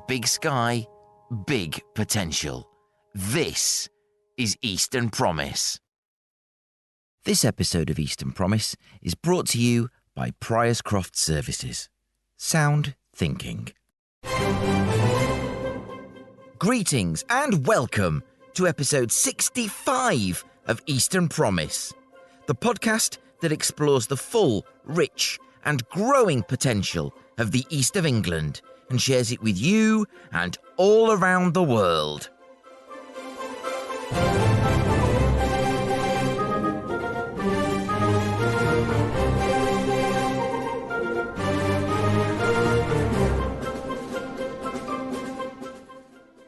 Big sky, big potential. This is Eastern Promise. This episode of Eastern Promise is brought to you by Priorscroft Services. Sound thinking. Greetings and welcome to episode 65 of Eastern Promise, the podcast that explores the full, rich and growing potential of the East of England and shares it with you and all around the world.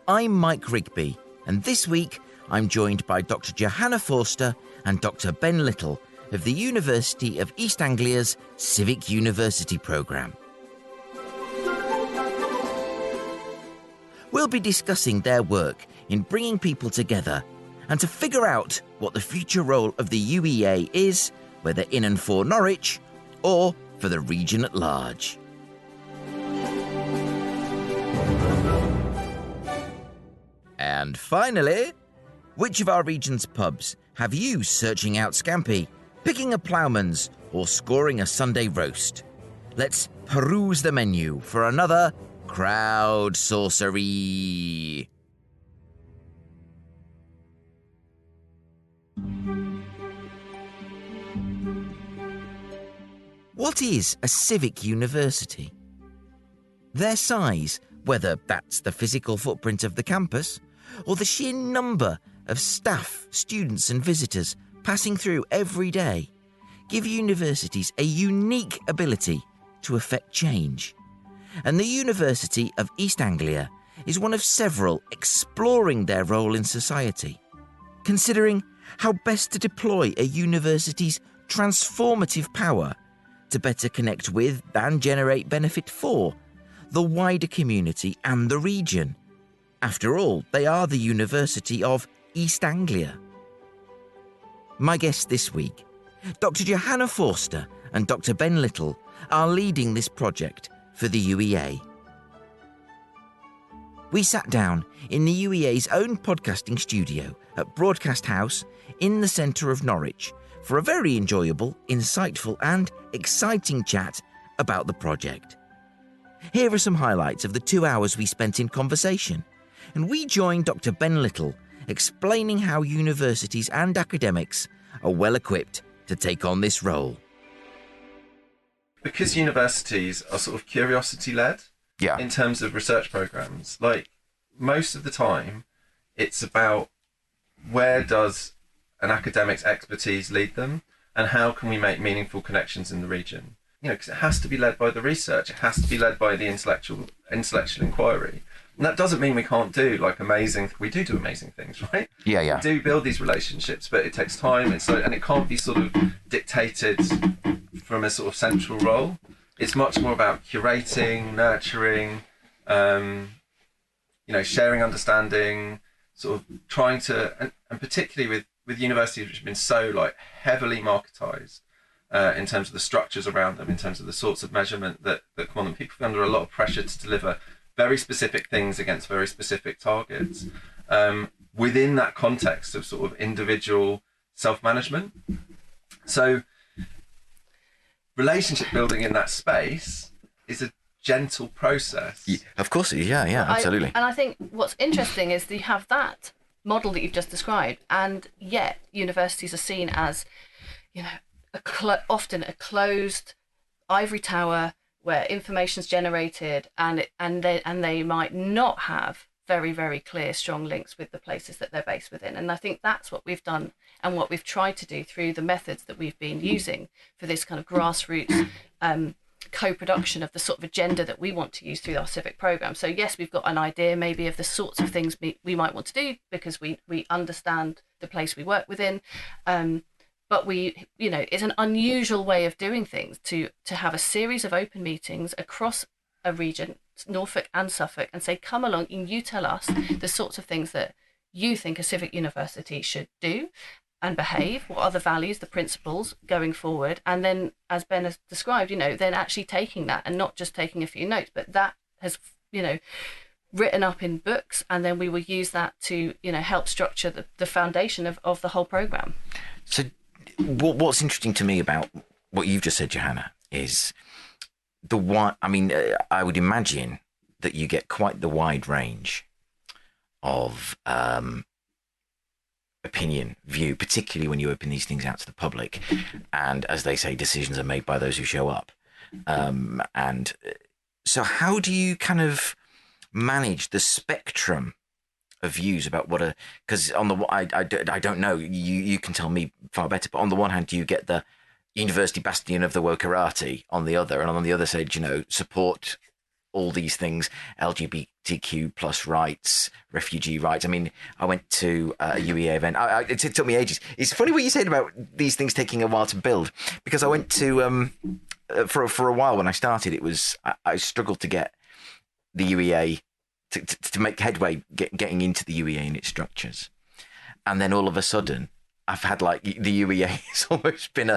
I'm Mike Rigby, and this week I'm joined by Dr. Johanna Forster and Dr. Ben Little of the University of East Anglia's Civic University programme. We'll be discussing their work in bringing people together and to figure out what the future role of the UEA is, whether in and for Norwich or for the region at large. And finally, which of our region's pubs have you searching out scampi, picking a ploughman's or scoring a Sunday roast? Let's peruse the menu for another CROWDSOURCERY. What is a civic university? Their size, whether that's the physical footprint of the campus or the sheer number of staff, students and visitors passing through every day, give universities a unique ability to affect change. And the University of East Anglia is one of several exploring their role in society, considering how best to deploy a university's transformative power to better connect with and generate benefit for the wider community and the region. After all, they are the University of East Anglia. My guests this week, Dr. Johanna Forster and Dr. Ben Little, are leading this project for the UEA. We sat down in the UEA's own podcasting studio at Broadcast House in the centre of Norwich for a very enjoyable, insightful and exciting chat about the project. Here are some highlights of the 2 hours we spent in conversation, and we joined Dr. Ben Little explaining how universities and academics are well equipped to take on this role. Because universities are sort of curiosity-led in terms of research programs, like most of the time, it's about where does an academic's expertise lead them and how can we make meaningful connections in the region? You know, because it has to be led by the research, it has to be led by the intellectual inquiry. And that doesn't mean we can't do we do amazing things, right? Yeah. We do build these relationships, but it takes time, and it can't be sort of dictated from a sort of central role. It's much more about curating, nurturing, sharing understanding, sort of trying to, and particularly with universities which have been so heavily marketized in terms of the structures around them, in terms of the sorts of measurement that come on them. People are under a lot of pressure to deliver very specific things against very specific targets within that context of sort of individual self-management. So relationship building in that space is a gentle process. Yeah, of course, absolutely. And I think what's interesting is that you have that model that you've just described, and yet universities are seen as, often a closed ivory tower where information's generated, and they might not have very, very clear, strong links with the places that they're based within. And I think that's what we've done and what we've tried to do through the methods that we've been using for this kind of grassroots co-production of the sort of agenda that we want to use through our civic program. So yes, we've got an idea maybe of the sorts of things we might want to do because we understand the place we work within. But it's an unusual way of doing things to have a series of open meetings across a region, Norfolk and Suffolk, and say, come along and you tell us the sorts of things that you think a civic university should do and behave, what are the values, the principles going forward, and then, as Ben has described, then actually taking that and not just taking a few notes, but that has, written up in books, and then we will use that to, help structure the foundation of the whole programme. So what's interesting to me about what you've just said, Johanna, is I would imagine that you get quite the wide range of opinion, view, particularly when you open these things out to the public. And as they say, decisions are made by those who show up. And so how do you kind of manage the spectrum of views about because on the I don't know, you can tell me far better, but on the one hand you get the university bastion of the wokerati, on the other, and on the other side, support all these things, LGBTQ plus rights, refugee rights. I mean, I went to a UEA event. It took me ages. It's funny what you said about these things taking a while to build, because I went to for a while when I started, I struggled to get the UEA to make headway getting into the UEA and its structures. And then all of a sudden, I've had the UEA has almost been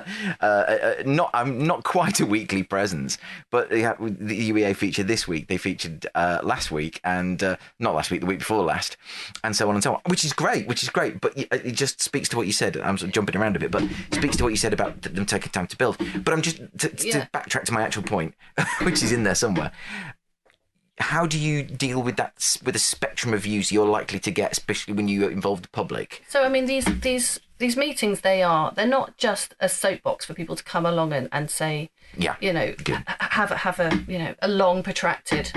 not quite a weekly presence, but the UEA featured this week. They featured last week, and not last week, the week before last, and so on and so on, which is great. But it just speaks to what you said. I'm sort of jumping around a bit, but it speaks to what you said about them taking time to build. But I'm just to backtrack to my actual point, which is in there somewhere. How do you deal with that, with a spectrum of views you're likely to get, especially when you involve the public? So, I mean, these meetings, they're not just a soapbox for people to come along and say, have a long protracted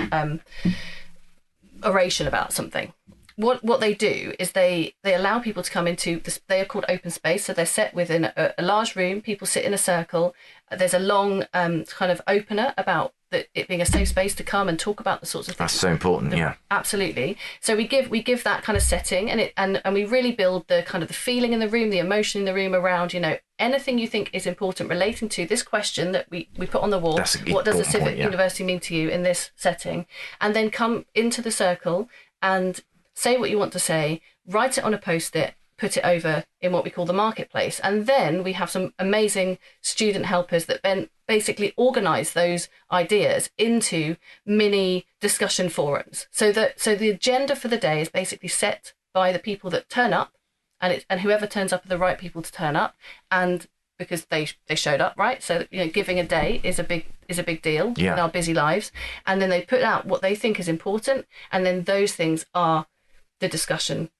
oration about something. What they do is they allow people to come into this. They are called open space, so they're set within a large room. People sit in a circle. There's a long kind of opener about it being a safe space to come and talk about the sorts of things. That's so important, yeah. Absolutely. So we give that kind of setting, and we really build the kind of the feeling in the room, the emotion in the room around, anything you think is important relating to this question that we put on the wall. What does a civic university mean to you in this setting? And then come into the circle and say what you want to say, write it on a post-it, put it over in what we call the marketplace. And then we have some amazing student helpers that then basically organise those ideas into mini discussion forums. So the agenda for the day is basically set by the people that turn up, and whoever turns up are the right people to turn up, and because they showed up, right? So giving a day is a big deal in our busy lives. And then they put out what they think is important, and then those things are the discussion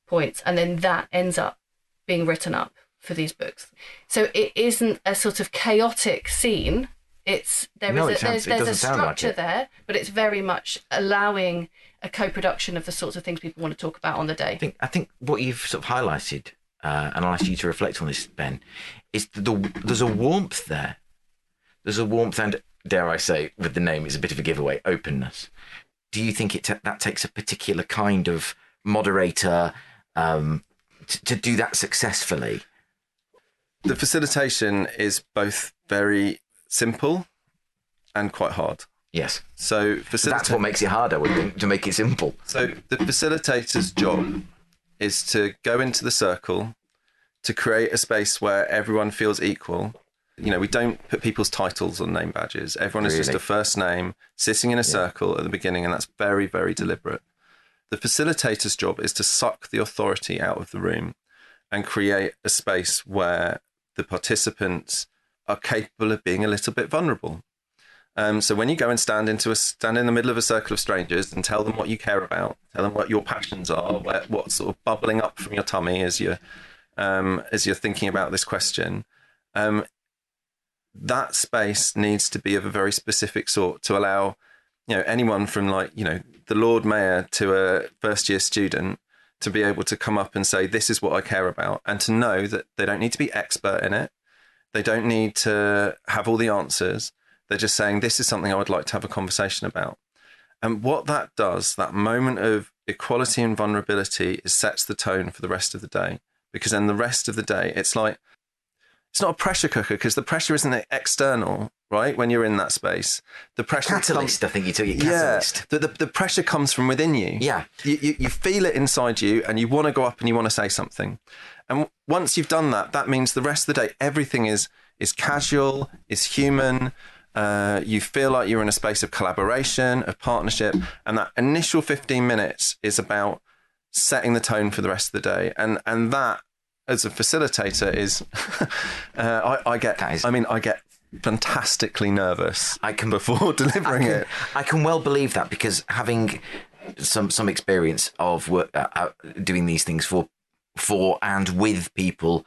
points, and then that ends up being written up for these books. So it isn't a sort of chaotic scene. There's a structure there, but it's very much allowing a co-production of the sorts of things people want to talk about on the day. I think what you've sort of highlighted, and I'll ask you to reflect on this, Ben, is there's a warmth there. There's a warmth, and dare I say, with the name, it's a bit of a giveaway, openness. Do you think that takes a particular kind of moderator to do that successfully? The facilitation is both very simple and quite hard. Yes. So that's what makes it hard, I would think, to make it simple. So the facilitator's job is to go into the circle, to create a space where everyone feels equal. We don't put people's titles on name badges. Everyone is just a first name sitting in a circle at the beginning, and that's very, very deliberate. The facilitator's job is to suck the authority out of the room and create a space where the participants are capable of being a little bit vulnerable. So when you go and stand in the middle of a circle of strangers and tell them what you care about, tell them what your passions are, what's sort of bubbling up from your tummy as you're thinking about this question, that space needs to be of a very specific sort to allow anyone from the Lord Mayor to a first year student to be able to come up and say, this is what I care about, and to know that they don't need to be expert in it. They don't need to have all the answers. They're just saying, this is something I would like to have a conversation about. And what that does, that moment of equality and vulnerability, sets the tone for the rest of the day. Because then the rest of the day, it's not a pressure cooker, because the pressure isn't external, right? When you're in that space, the pressure catalyst. I think you took it. Catalyst. Yeah, the pressure comes from within you. Yeah, you feel it inside you, and you want to go up and you want to say something. And once you've done that, that means the rest of the day everything is casual, is human. You feel like you're in a space of collaboration, of partnership, and that initial 15 minutes is about setting the tone for the rest of the day. And that, as a facilitator, is I get fantastically nervous before delivering it. I can well believe that, because having some experience of work, doing these things for and with people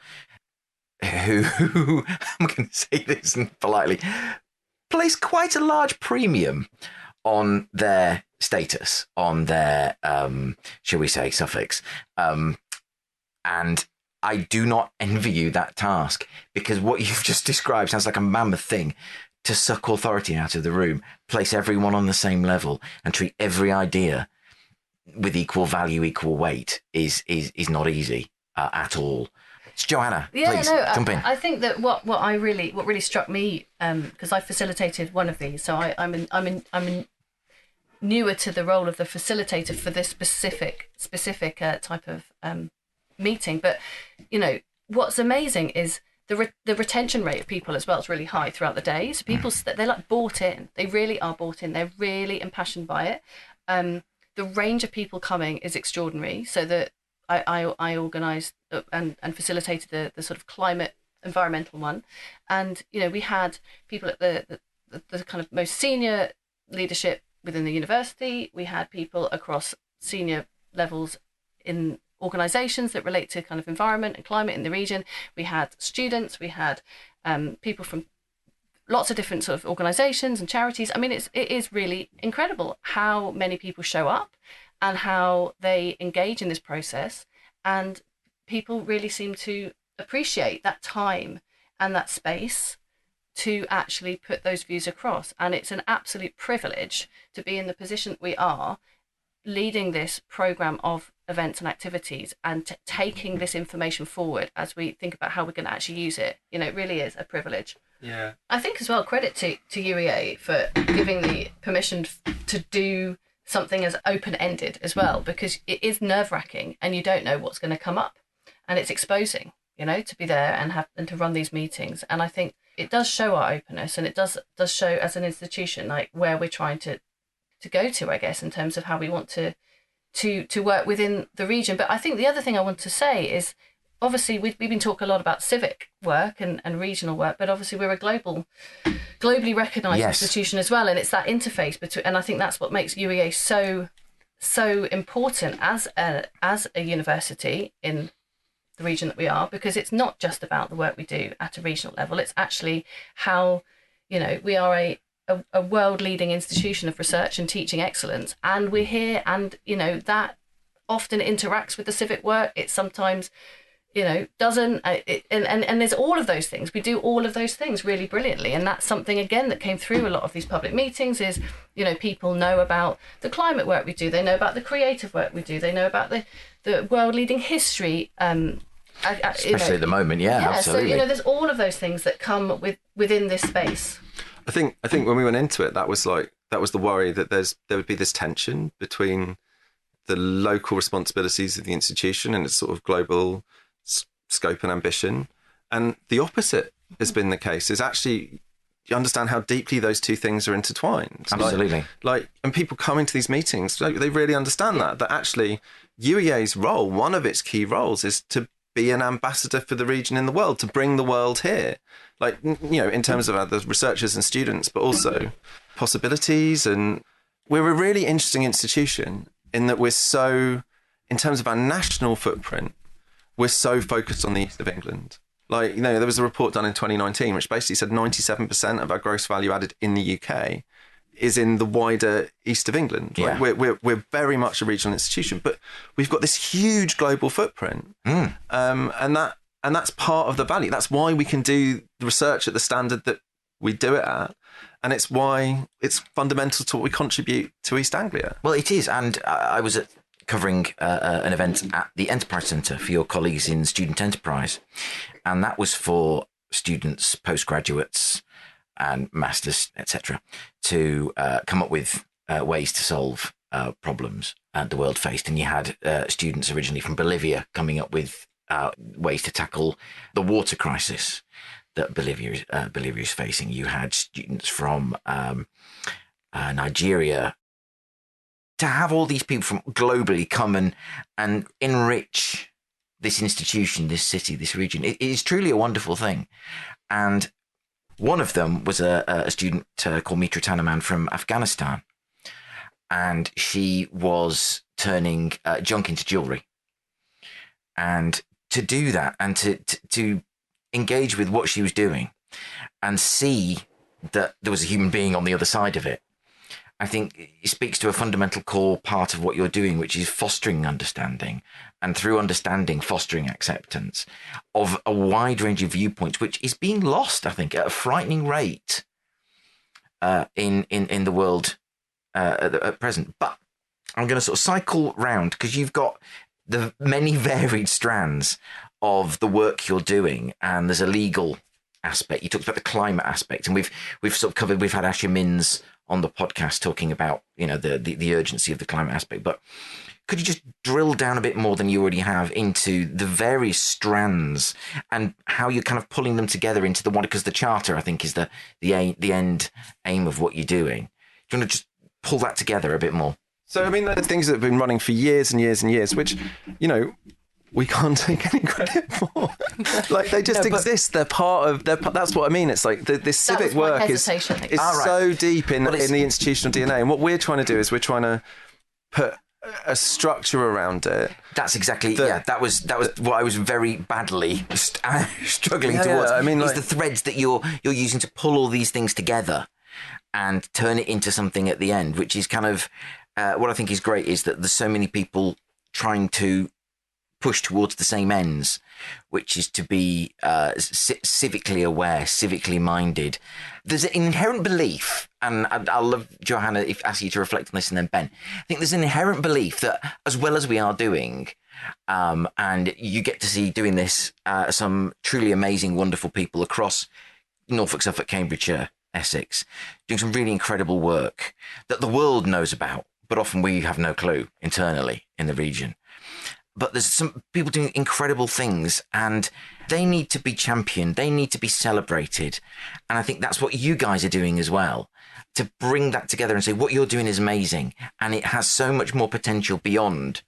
who I'm going to say this politely, place quite a large premium on their status, on their shall we say suffix, and I do not envy you that task, because what you've just described sounds like a mammoth thing. To suck authority out of the room, place everyone on the same level, and treat every idea with equal value, equal weight is not easy at all. It's Johanna, please jump in. I think that what really struck me, because I facilitated one of these, so I'm newer to the role of the facilitator for this specific type of meeting. But what's amazing is the retention rate of people as well is really high throughout the day. So people they're like bought in. They really are bought in. They're really impassioned by it. The range of people coming is extraordinary. So that I organised and facilitated the sort of climate environmental one, and we had people at the kind of most senior leadership within the university. We had people across senior levels in organisations that relate to kind of environment and climate in the region. We had students, we had people from lots of different sort of organisations and charities. I mean, it is really incredible how many people show up and how they engage in this process, and people really seem to appreciate that time and that space to actually put those views across. And it's an absolute privilege to be in the position that we are, leading this programme of events and activities and taking this information forward as we think about how we're going to actually use it. It really is a privilege. Yeah. I think as well, credit to UEA for giving the permission to do something as open-ended as well, because it is nerve-wracking and you don't know what's going to come up, and it's exposing, to be there and to run these meetings. And I think it does show our openness, and it does show as an institution like where we're trying to go to, I guess, in terms of how we want to work within the region. But I think the other thing I want to say is, obviously we've been talking a lot about civic work and regional work, but obviously we're a globally recognised institution as well, and it's that interface between, and I think that's what makes UEA so important as a university in the region that we are, because it's not just about the work we do at a regional level. It's actually how we are a world leading institution of research and teaching excellence, and we're here, and that often interacts with the civic work. It sometimes doesn't, and there's all of those things. We do all of those things really brilliantly, and that's something again that came through a lot of these public meetings is people know about the climate work we do, they know about the creative work we do, they know about the world leading history, especially at the moment. Absolutely. So there's all of those things that come within this space. I think when we went into it, that was the worry that there would be this tension between the local responsibilities of the institution and its sort of global scope and ambition, and the opposite has been the case. Is actually you understand how deeply those two things are intertwined. Absolutely. And people coming to these meetings, they really understand that actually UEA's role, one of its key roles, is to be an ambassador for the region in the world, to bring the world here, in terms of the researchers and students, but also possibilities. And we're a really interesting institution in that we're so, in terms of our national footprint, we're so focused on the east of England. There was a report done in 2019 which basically said 97% of our gross value added in the UK is in the wider east of England. Yeah. We're very much a regional institution, but we've got this huge global footprint, and that's part of the value. That's why we can do the research at the standard that we do it at, and it's why it's fundamental to what we contribute to East Anglia. Well, it is, and I was covering an event at the Enterprise Centre for your colleagues in Student Enterprise, and that was for students, postgraduates and masters, etc., to come up with ways to solve problems the world faced. And you had students originally from Bolivia coming up with ways to tackle the water crisis that Bolivia is facing. You had students from Nigeria. To have all these people from globally come and enrich this institution, this city, this region, it is truly a wonderful thing. And one of them was a student called Mitra Tanaman from Afghanistan. And she was turning junk into jewelry. And to do that and to engage with what she was doing and see that there was a human being on the other side of it, I think it speaks to a fundamental core part of what you're doing, which is fostering understanding, and through understanding, fostering acceptance of a wide range of viewpoints, which is being lost, I think, at a frightening rate in the world at present. But I'm going to sort of cycle round, because you've got the many varied strands of the work you're doing, and there's a legal aspect. You talked about the climate aspect, and we've sort of covered. We've had Asher Minns on the podcast talking about, you know, the urgency of the climate aspect. But could you just drill down a bit more than you already have into the various strands and how you're kind of pulling them together into the one? Because the charter, I think, is the end aim of what you're doing. Do you want to just pull that together a bit more? So, I mean, there are things that have been running for years and years and years, which, you know, we can't take any credit for. Like, they just exist. They're part of. That's what I mean. It's like this civic work is so deep in the institutional DNA. And what we're trying to do is we're trying to put a structure around it. That's exactly. That was what I was very badly struggling towards. I mean, is the threads that you're using to pull all these things together and turn it into something at the end, which is kind of what I think is great, is that there's so many people trying to push towards the same ends, which is to be civically aware, civically minded. There's an inherent belief, and I'll love, Johanna, ask you to reflect on this, and then Ben. I think there's an inherent belief that, as well as we are doing, and you get to see doing this, some truly amazing, wonderful people across Norfolk, Suffolk, Cambridgeshire, Essex, doing some really incredible work that the world knows about, but often we have no clue internally in the region. But there's some people doing incredible things, and they need to be championed. They need to be celebrated. And I think that's what you guys are doing as well, to bring that together and say, what you're doing is amazing, and it has so much more potential beyond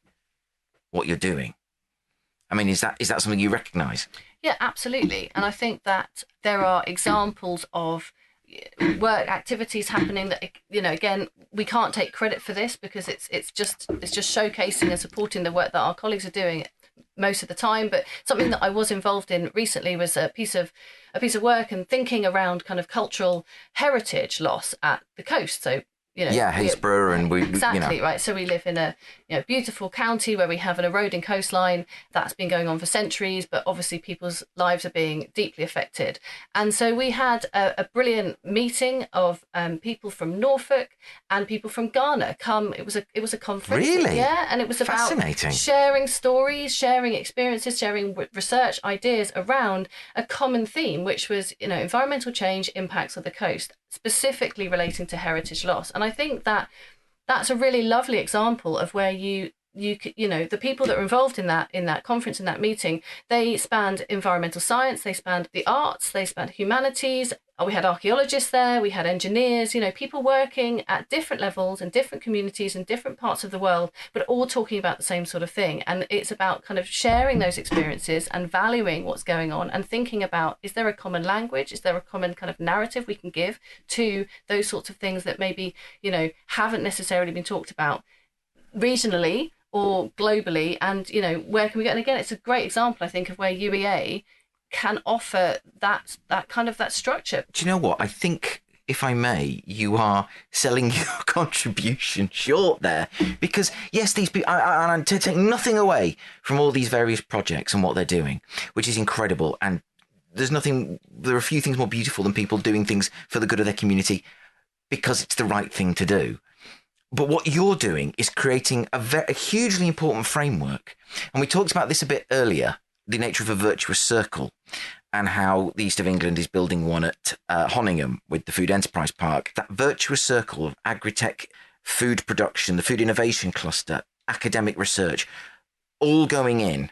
what you're doing. I mean, is that something you recognise? Yeah, absolutely. And I think that there are examples of work activities happening that, you know, again, we can't take credit for this because it's just showcasing and supporting the work that our colleagues are doing most of the time. But something that I was involved in recently was a piece of work and thinking around kind of cultural heritage loss at the coast. So, you know, Haysborough, and we exactly, right. So we live in a beautiful county where we have an eroding coastline that's been going on for centuries, but obviously people's lives are being deeply affected. And so we had a brilliant meeting of people from Norfolk and people from Ghana come. It was a conference, really, and it was about sharing stories, sharing experiences, sharing research ideas around a common theme, which was, you know, environmental change impacts on the coast, specifically relating to heritage loss. And I think that that's a really lovely example of where you know, the people that were involved in that conference, in that meeting, they spanned environmental science, they spanned the arts, they spanned humanities. We had archaeologists there, we had engineers, you know, people working at different levels in different communities in different parts of the world, but all talking about the same sort of thing. And it's about kind of sharing those experiences and valuing what's going on and thinking about, is there a common language? Is there a common kind of narrative we can give to those sorts of things that maybe, you know, haven't necessarily been talked about regionally or globally? And, you know, where can we go? And again, it's a great example, I think, of where UEA can offer that kind of that structure. Do you know what? I think, if I may, you are selling your contribution short there, because yes, these people, and to take nothing away from all these various projects and what they're doing, which is incredible. And there are a few things more beautiful than people doing things for the good of their community because it's the right thing to do. But what you're doing is creating a hugely important framework. And we talked about this a bit earlier, the nature of a virtuous circle, and how the East of England is building one at Honingham with the Food Enterprise Park. That virtuous circle of agri-tech, food production, the food innovation cluster, academic research, all going in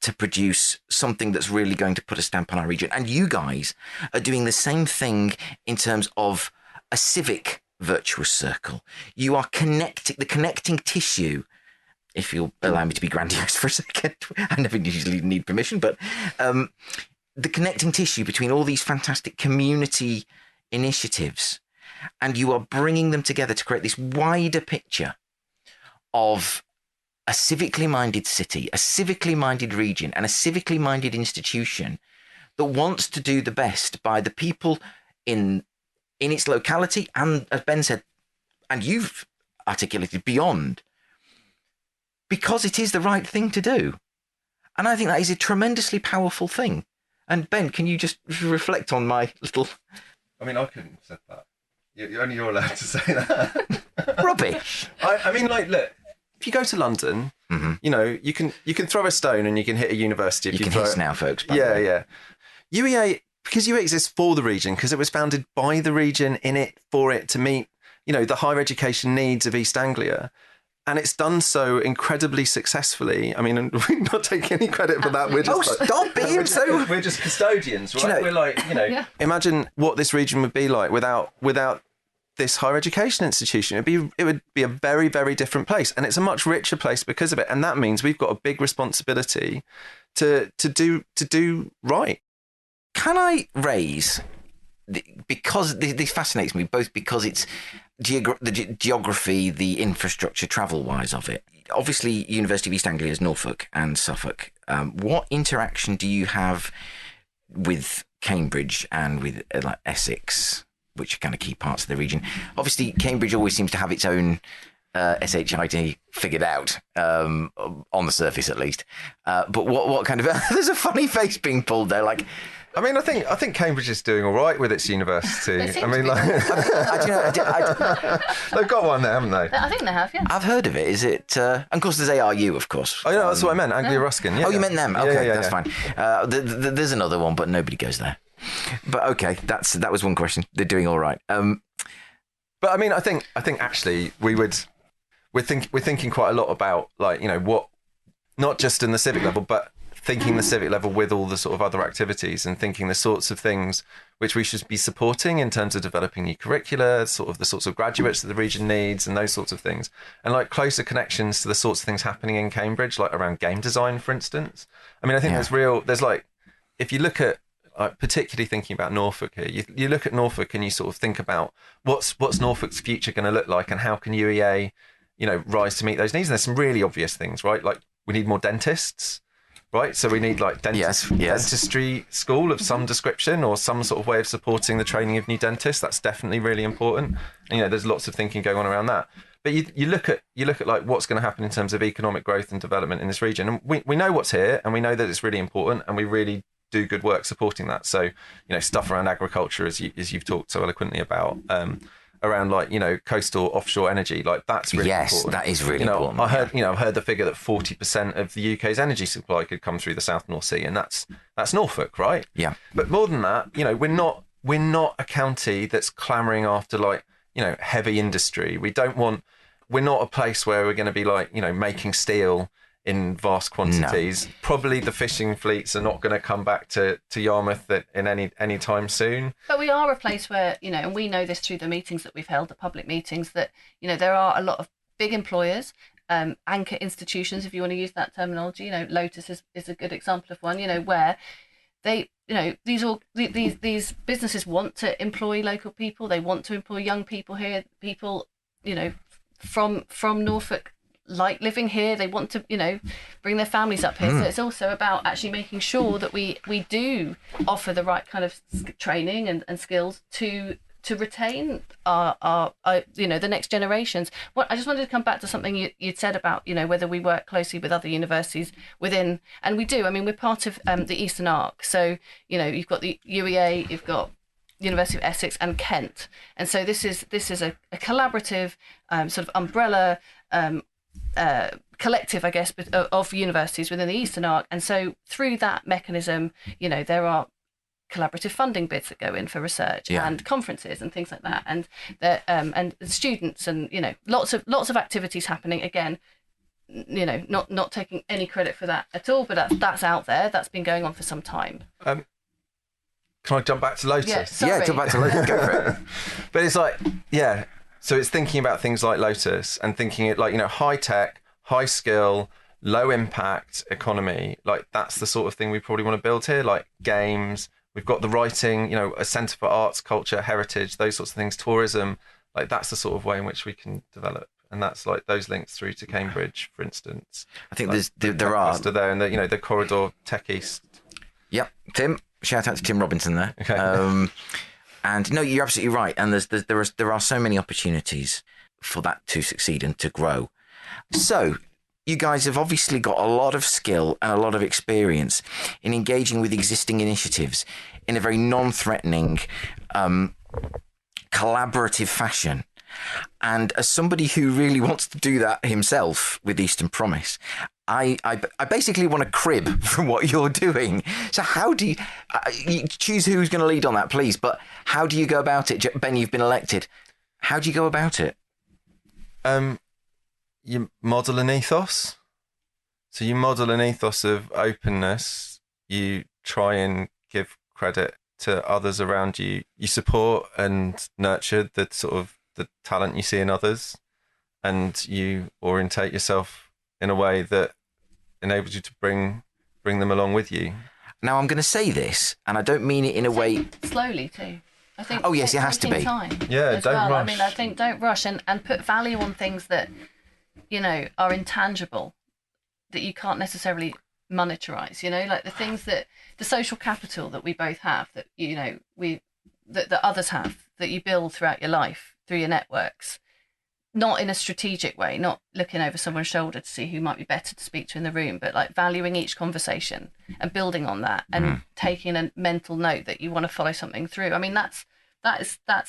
to produce something that's really going to put a stamp on our region. And you guys are doing the same thing in terms of a civic virtuous circle. You are the connecting tissue, if you'll allow me to be grandiose for a second. I never usually need permission, but the connecting tissue between all these fantastic community initiatives, and you are bringing them together to create this wider picture of a civically minded city, a civically minded region, and a civically minded institution that wants to do the best by the people in its locality, and as Ben said, and you've articulated, beyond, because it is the right thing to do. And I think that is a tremendously powerful thing. And Ben, can you just reflect on my little... I mean, I couldn't have said that. Only you're allowed to say that. Rubbish. I mean, like, look, if you go to London, you know, you can throw a stone and you can hit a university. If you can hiss now, folks. Yeah. UEA, because UEA exists for the region, because it was founded by the region, in it, for it, to meet, you know, the higher education needs of East Anglia. And it's done so incredibly successfly. I mean, we're not taking any credit for that. We're just stop being so... We're just custodians, right? You know, we're like, you know... Yeah. Imagine what this region would be like without this higher education institution. It would be a very, very different place. And it's a much richer place because of it. And that means we've got a big responsibility to do right. Can I raise... because this fascinates me, both because it's the geography, the infrastructure, travel-wise of it. Obviously, University of East Anglia is Norfolk and Suffolk. What interaction do you have with Cambridge and with like Essex, which are kind of key parts of the region? Obviously, Cambridge always seems to have its own SHIT figured out, on the surface at least. But what kind of... There's a funny face being pulled there, like... I mean, I think Cambridge is doing all right with its university. I mean, like, they've got one there, haven't they? I think they have, yeah. I've heard of it. Is it? And of course, there's ARU, of course. Oh, yeah, that's what I meant. Anglia Ruskin. Yeah. Oh, you meant them? Okay, that's fine. There's another one, but nobody goes there. But okay, that was one question. They're doing all right. But I mean, I think actually we're thinking quite a lot about, like, you know, what, not just in the civic level, but thinking the civic level with all the sort of other activities, and thinking the sorts of things which we should be supporting in terms of developing new curricula, sort of the sorts of graduates that the region needs, and those sorts of things, and like closer connections to the sorts of things happening in Cambridge, like around game design, for instance. I mean, I think there's like, if you look at, particularly thinking about Norfolk here, you look at Norfolk and you sort of think about what's Norfolk's future going to look like, and how can UEA, you know, rise to meet those needs. And there's some really obvious things, right? Like, we need more dentists. Right, so we need like dentistry school of some description, or some sort of way of supporting the training of new dentists. That's definitely really important. And, you know, there's lots of thinking going on around that. But you look at like what's going to happen in terms of economic growth and development in this region, and we know what's here, and we know that it's really important, and we really do good work supporting that. So, you know, stuff around agriculture, as you've talked so eloquently about. Around, like, you know, coastal offshore energy, like that's really important. That is really important. I've heard the figure that 40% of the UK's energy supply could come through the South North Sea, and that's Norfolk, right? Yeah. But more than that, you know, we're not a county that's clamouring after, like, you know, heavy industry. We're not a place where we're going to be, like, you know, making steel in vast quantities. No. Probably the fishing fleets are not going to come back to Yarmouth in any time soon. But we are a place where, you know, and we know this through the meetings that we've held, the public meetings, that, you know, there are a lot of big employers, anchor institutions, if you want to use that terminology. You know, Lotus is a good example of one, you know, where they, you know, these businesses want to employ local people. They want to employ young people here, people, you know, from Norfolk, like living here. They want to, you know, bring their families up here. So it's also about actually making sure that we do offer the right kind of training and skills to retain our you know, the next generations. What I just wanted to come back to something you'd said about, you know, whether we work closely with other universities within, and we do. I mean, we're part of the Eastern Arc. So, you know, you've got the UEA, you've got University of Essex and Kent, and so this is a collaborative sort of umbrella collective, I guess, of universities within the Eastern Arc. And so through that mechanism, you know, there are collaborative funding bids that go in for research and conferences and things like that, and students, and, you know, lots of activities happening, again, not taking any credit for that at all, but that's out there. That's been going on for some time. Can I jump back to Lotus? Yeah, jump back to Lotus. Go for it. But it's like, yeah. So it's thinking about things like Lotus and thinking it like, high tech, high skill, low impact economy. Like that's the sort of thing we probably want to build here. Like games, we've got the writing, a centre for arts, culture, heritage, those sorts of things, tourism. Like that's the sort of way in which we can develop. And that's like those links through to Cambridge, for instance. I think like, there are there, and the corridor Tech East. Yep, Tim. Shout out to Tim Robinson there. Okay. And no, you're absolutely right. And there are so many opportunities for that to succeed and to grow. So you guys have obviously got a lot of skill and a lot of experience in engaging with existing initiatives in a very non-threatening, collaborative fashion. And as somebody who really wants to do that himself with Eastern Promise, I basically want to crib from what you're doing. So how do you choose who's going to lead on that, please? But how do you go about it? Ben, you've been elected. How do you go about it? You model an ethos. So you model an ethos of openness. You try and give credit to others around you. You support and nurture the sort of the talent you see in others, and you orientate yourself in a way that enables you to bring them along with you. Now, I'm going to say this, and I don't mean it in a way... Slowly, too. I think. Oh, yes, it has to be. Time yeah, don't rush. I mean, I think don't rush and put value on things that, are intangible, that you can't necessarily monetarize, like the things that, the social capital that we both have, that, that others have, that you build throughout your life, through your networks, not in a strategic way, not looking over someone's shoulder to see who might be better to speak to in the room, but like valuing each conversation and building on that and taking a mental note that you want to follow something through. I mean, that's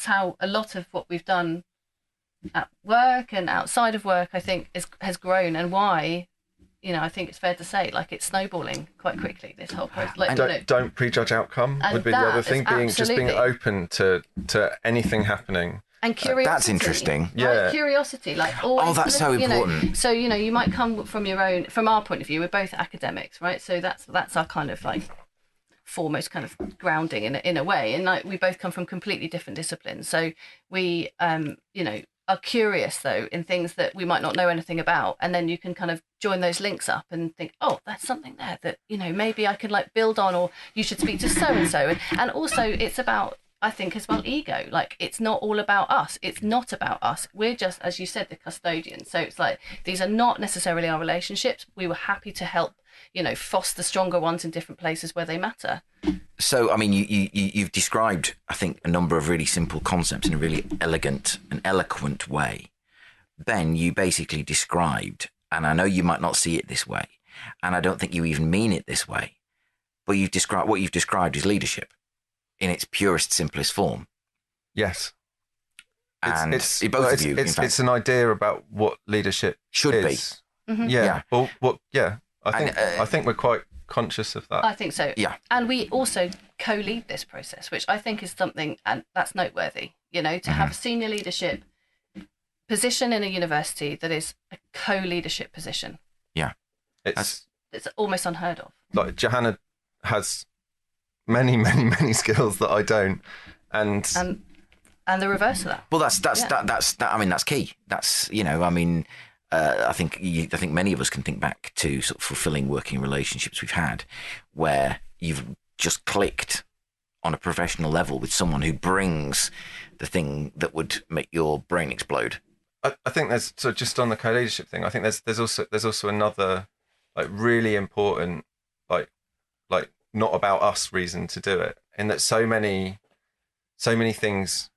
how a lot of what we've done at work and outside of work, I think, has grown, and why, I think it's fair to say, like, it's snowballing quite quickly, this whole process. Like, don't prejudge outcome would be the other thing, being open to anything happening. And curiosity. That's interesting. Yeah. Curiosity, like always. Oh, that's so important. So, you might come from our point of view, we're both academics, right? So that's our kind of like foremost kind of grounding in a way. And like we both come from completely different disciplines. So we, are curious though in things that we might not know anything about. And then you can kind of join those links up and think, oh, that's something there that, maybe I could like build on, or you should speak to so-and-so. And also it's about, I think as well, ego. Like it's not all about us. It's not about us. We're just, as you said, the custodians. So it's like, these are not necessarily our relationships. We were happy to help, foster stronger ones in different places where they matter. So, I mean, you've described, I think, a number of really simple concepts in a really elegant and eloquent way. Ben, you basically described, and I know you might not see it this way, and I don't think you even mean it this way, but what you've described is leadership in its purest, simplest form. Yes. And both of you, it's an idea about what leadership should is. be. Mm-hmm. Yeah. Well, yeah. I think we're quite conscious of that. I think so. Yeah. And we also co-lead this process, which I think is something, and that's noteworthy, to have a senior leadership position in a university that is a co-leadership position. Yeah. It's almost unheard of. Like Johanna has many, many, many skills that I don't. And the reverse of that. Well, that's I mean, that's key. That's, I think many of us can think back to sort of fulfilling working relationships we've had where you've just clicked on a professional level with someone who brings the thing that would make your brain explode. I think there's, so just on the co-leadership thing, I think there's also another like really important like not about us reason to do it, in that so many things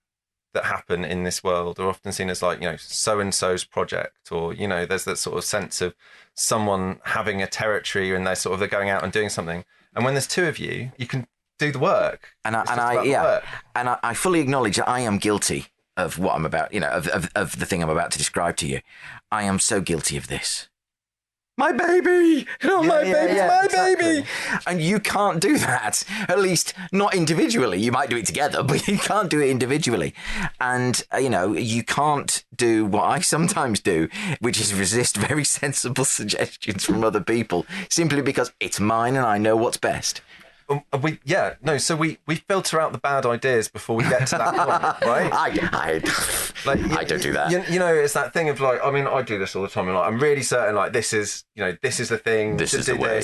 that happen in this world are often seen as like, so-and-so's project, or, there's that sort of sense of someone having a territory and they're going out and doing something. And when there's two of you, you can do the work. And I fully acknowledge that I am guilty of what I'm about, of the thing I'm about to describe to you. I am so guilty of this. my baby, my exactly. baby. And you can't do that, at least not individually. You might do it together, but you can't do it individually. And, you can't do what I sometimes do, which is resist very sensible suggestions from other people, simply because it's mine and I know what's best. So we filter out the bad ideas before we get to that point, right? I don't do that. It's that thing of I do this all the time. I'm really certain, this is the thing. This is the way.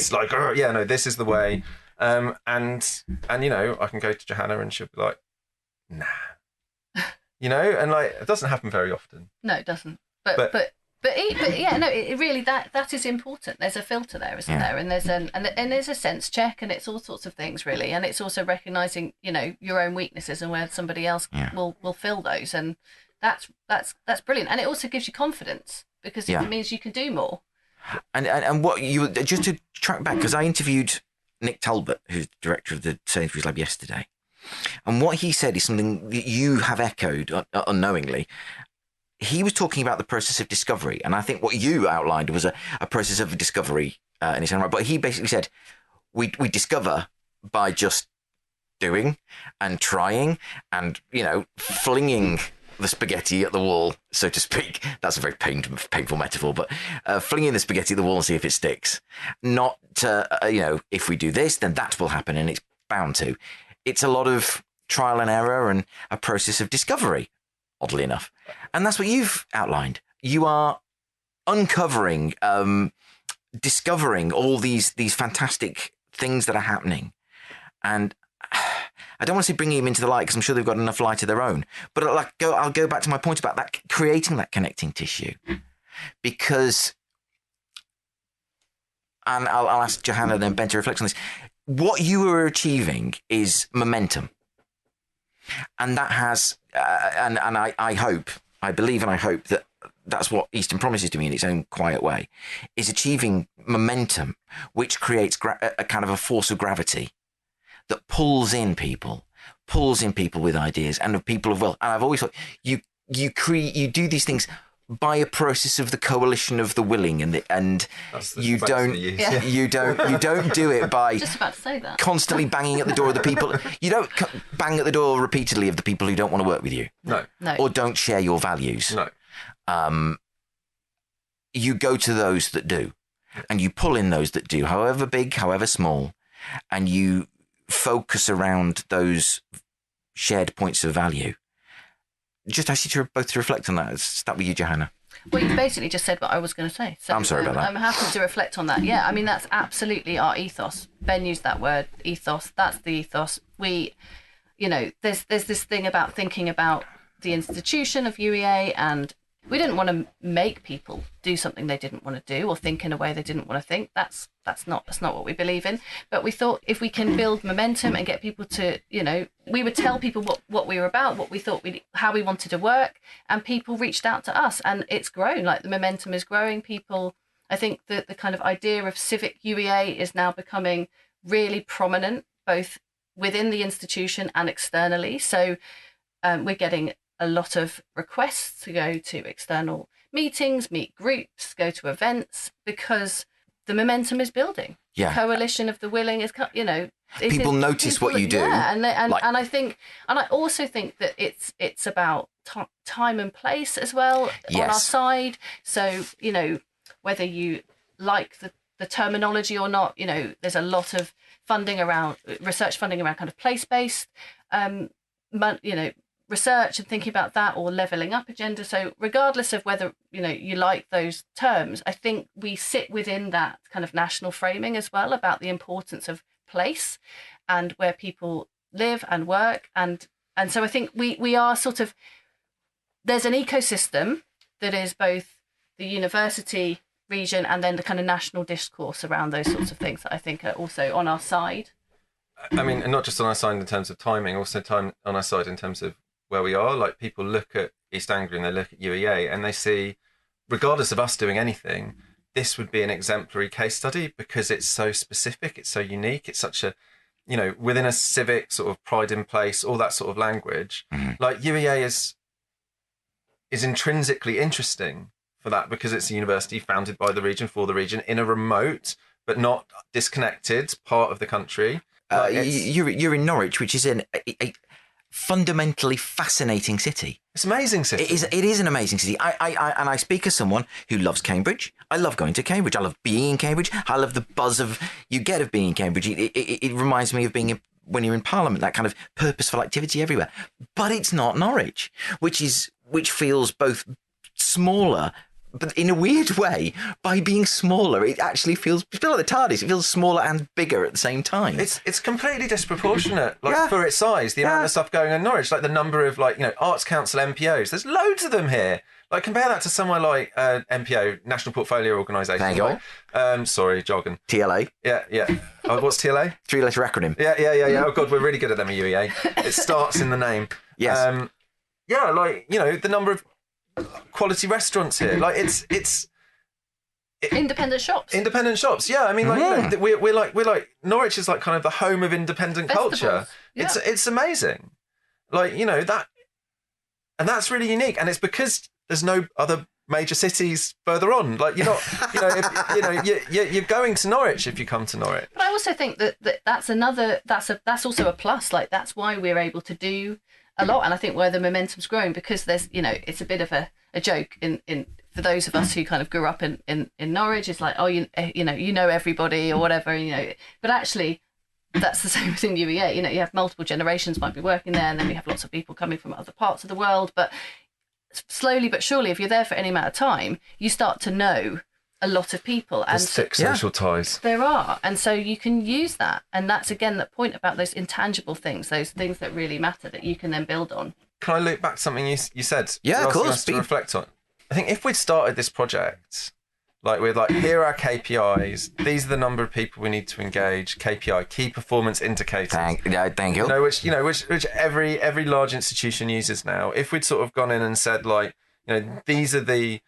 This is the way. And I can go to Johanna and she'll be like, nah. And it doesn't happen very often. No, it doesn't. It really that is important. There's a filter there, isn't there? And there's a sense check, and it's all sorts of things really. And it's also recognizing, your own weaknesses and where somebody else will fill those, and that's brilliant. And it also gives you confidence because it means you can do more. And what you just to track back, because I interviewed Nick Talbot, who's director of the Sainsbury's Lab, yesterday, and what he said is something that you have echoed unknowingly. He was talking about the process of discovery, and I think what you outlined was a process of discovery in his own right. But he basically said we discover by just doing and trying and flinging the spaghetti at the wall, so to speak. That's a very painful metaphor, but flinging the spaghetti at the wall and see if it sticks. Not if we do this, then that will happen, and it's bound to. It's a lot of trial and error and a process of discovery, oddly enough. And that's what you've outlined. You are uncovering, discovering all these fantastic things that are happening. And I don't want to say bringing them into the light, because I'm sure they've got enough light of their own. But I'll go back to my point about that, creating that connecting tissue. Because, and I'll ask Johanna and then Ben to reflect on this, what you are achieving is momentum. And that has, I believe and I hope that that's what Eastern promises to me in its own quiet way, is achieving momentum, which creates a kind of a force of gravity that pulls in people with ideas and of people of wealth. And I've always thought you do these things by a process of the coalition of the willing, and you don't do it by just about to say that. Constantly banging at the door of the people. You don't bang at the door repeatedly of the people who don't want to work with you, no, or don't share your values. No, you go to those that do, and you pull in those that do, however big, however small, and you focus around those shared points of value. Just ask you both to reflect on that. Let's start with you, Johanna. Well, you basically just said what I was going to say. So I'm sorry about that. I'm happy to reflect on that. Yeah, I mean, that's absolutely our ethos. Ben used that word, ethos. That's the ethos. We, there's this thing about thinking about the institution of UEA, and we didn't want to make people do something they didn't want to do or think in a way they didn't want to think. That's not what we believe in. But we thought if we can build momentum and get people to, we would tell people what we were about, what we thought how we wanted to work, and people reached out to us, and it's grown. Like, the momentum is growing. People, I think that the kind of idea of civic UEA is now becoming really prominent, both within the institution and externally. So we're getting a lot of requests to go to external meetings, meet groups, go to events, because the momentum is building. Yeah. Coalition of the willing is, people notice what you do. Yeah, and I also think that it's about time and place as well. Yes. On our side. So, whether you like the terminology or not, there's a lot of research funding around kind of place-based, research and thinking about that, or levelling up agenda. So regardless of whether you like those terms, I think we sit within that kind of national framing as well, about the importance of place and where people live and work, and so I think we are sort of, there's an ecosystem that is both the university region and then the kind of national discourse around those sorts of things that I think are also on our side. I mean, and not just on our side in terms of timing, also time on our side in terms of where we are. Like, people look at East Anglia and they look at UEA and they see, regardless of us doing anything, this would be an exemplary case study because it's so specific, it's so unique, it's such a, within a civic sort of pride in place, all that sort of language. Mm-hmm. Like, UEA is intrinsically interesting for that because it's a university founded by the region for the region in a remote but not disconnected part of the country. You're in Norwich, which is a fundamentally fascinating city. It's an amazing city. It is an amazing city. I speak as someone who loves Cambridge. I love going to Cambridge. I love being in Cambridge. I love the buzz you get of being in Cambridge. It reminds me of being when you're in Parliament, that kind of purposeful activity everywhere. But it's not Norwich, which feels both smaller, but in a weird way, by being smaller, it actually feels like the TARDIS. It feels smaller and bigger at the same time. It's completely disproportionate, for its size. The amount of stuff going on in Norwich, like the number of Arts Council MPOs. There's loads of them here. Like compare that to somewhere like MPO, National Portfolio Organisation. Thank you. Sorry, jogging. TLA. Yeah. What's TLA? 3-letter acronym. Yeah. Oh God, we're really good at them at UEA. It starts in the name. Yes. The number of quality restaurants here. Like it's independent shops. Independent shops. Yeah, I mean, we're like Norwich is like kind of the home of independent culture. Yeah. It's amazing. That, and that's really unique. And it's because there's no other major cities further on. Like you're not, you're going to Norwich if you come to Norwich. But I also think that's also a plus. Like that's why we're able to do a lot, and I think where the momentum's growing, because there's it's a bit of a joke in for those of us who kind of grew up in Norwich. It's like, oh, you know everybody or whatever, but actually that's the same within UEA. You have multiple generations might be working there, and then we have lots of people coming from other parts of the world. But slowly but surely, if you're there for any amount of time, you start to know a lot of people, and there's thick social ties. There are, and so you can use that, and that's again that point about those intangible things, those things that really matter that you can then build on. Can I look back to something you said? Yeah, of course. To reflect on. I think if we'd started this project, here are our KPIs. These are the number of people we need to engage. KPI, key performance indicators. Thank you. Which every large institution uses now. If we'd sort of gone in and said these are the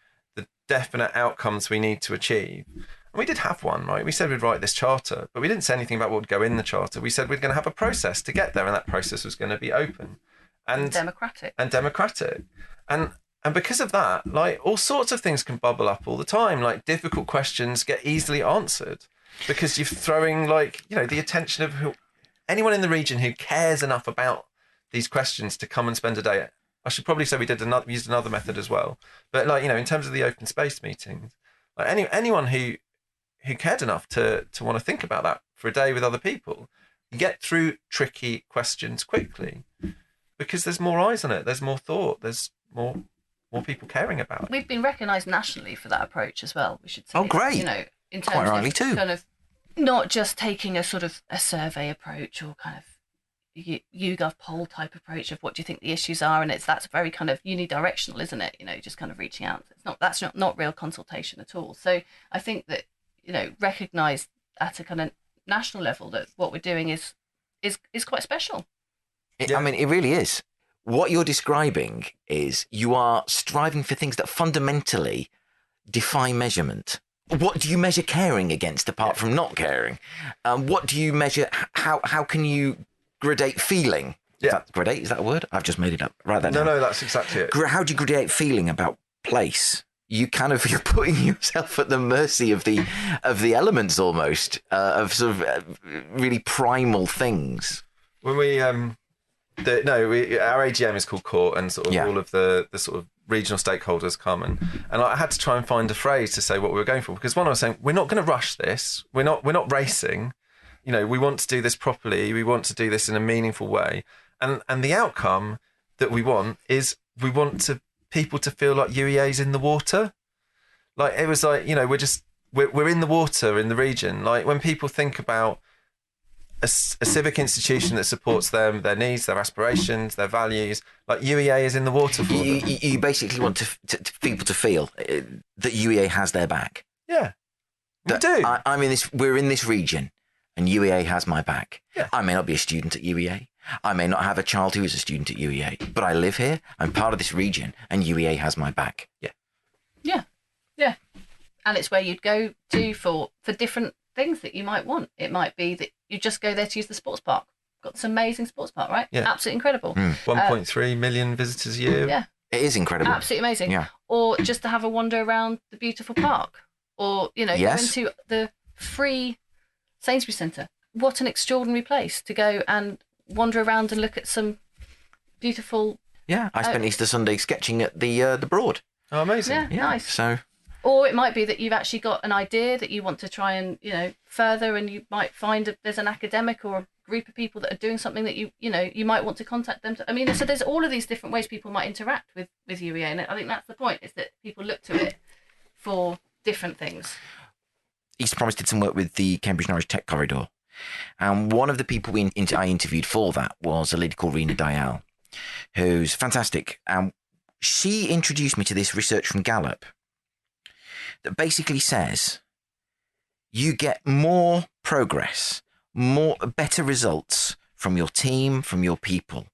definite outcomes we need to achieve. And we did have one, right? We said we'd write this charter, but we didn't say anything about what would go in the charter. We said we're going to have a process to get there, and that process was going to be open and democratic. And because of that, all sorts of things can bubble up all the time. Like difficult questions get easily answered because you're throwing the attention of anyone in the region who cares enough about these questions to come and spend a day. I should probably say we used another method as well. But in terms of the open space meetings, anyone who cared enough to want to think about that for a day with other people, you get through tricky questions quickly because there's more eyes on it. There's more thought. There's more people caring about it. We've been recognised nationally for that approach as well, we should say. Oh, great. In terms quite rightly of too. Kind of not just taking a sort of a survey approach or kind of YouGov poll type approach of what do you think the issues are, and that's very kind of unidirectional, isn't it? Just kind of reaching out. That's not real consultation at all. So I think that recognise at a kind of national level that what we're doing is quite special. I mean, it really is. What you're describing is you are striving for things that fundamentally defy measurement. What do you measure caring against apart from not caring? What do you measure? How can you gradate feeling? Yeah. Gradate, is that a word? I've just made it up. Write that down. No, that's exactly it. How do you gradate feeling about place? You're putting yourself at the mercy of the elements almost, of sort of really primal things. When we our AGM is called Court, and sort of all of the sort of regional stakeholders come, and I had to try and find a phrase to say what we were going for, because one, I was saying we're not going to rush this. We're not racing. We want to do this properly. We want to do this in a meaningful way, and the outcome that we want is we want people to feel like UEA's in the water. Like it was like we're in the water in the region. Like when people think about a civic institution that supports them, their needs, their aspirations, their values, like UEA is in the water for them. You basically want people to feel that UEA has their back. Yeah, we do. We're in this region, and UEA has my back. Yeah. I may not be a student at UEA. I may not have a child who is a student at UEA, but I live here. I'm part of this region, and UEA has my back. Yeah. And it's where you'd go to for different things that you might want. It might be that you just go there to use the sports park. Got this amazing sports park, right? Yeah. Absolutely incredible. 1.3 million visitors a year. Yeah. It is incredible. Absolutely amazing. Yeah. Or just to have a wander around the beautiful park, or go into the free Sainsbury's Centre. What an extraordinary place to go and wander around and look at some beautiful. Yeah, I spent Easter Sunday sketching at the Broad. Oh, amazing! Yeah, nice. So. Or it might be that you've actually got an idea that you want to try and further, and you might find there's an academic or a group of people that are doing something that you might want to contact them. So there's all of these different ways people might interact with UEA, and I think that's the point, is that people look to it for different things. Easter Promise did some work with the Cambridge Norwich Tech Corridor, and one of the people I interviewed for that was a lady called Rena Dial, who's fantastic. She introduced me to this research from Gallup that basically says you get more progress, better results from your team, from your people,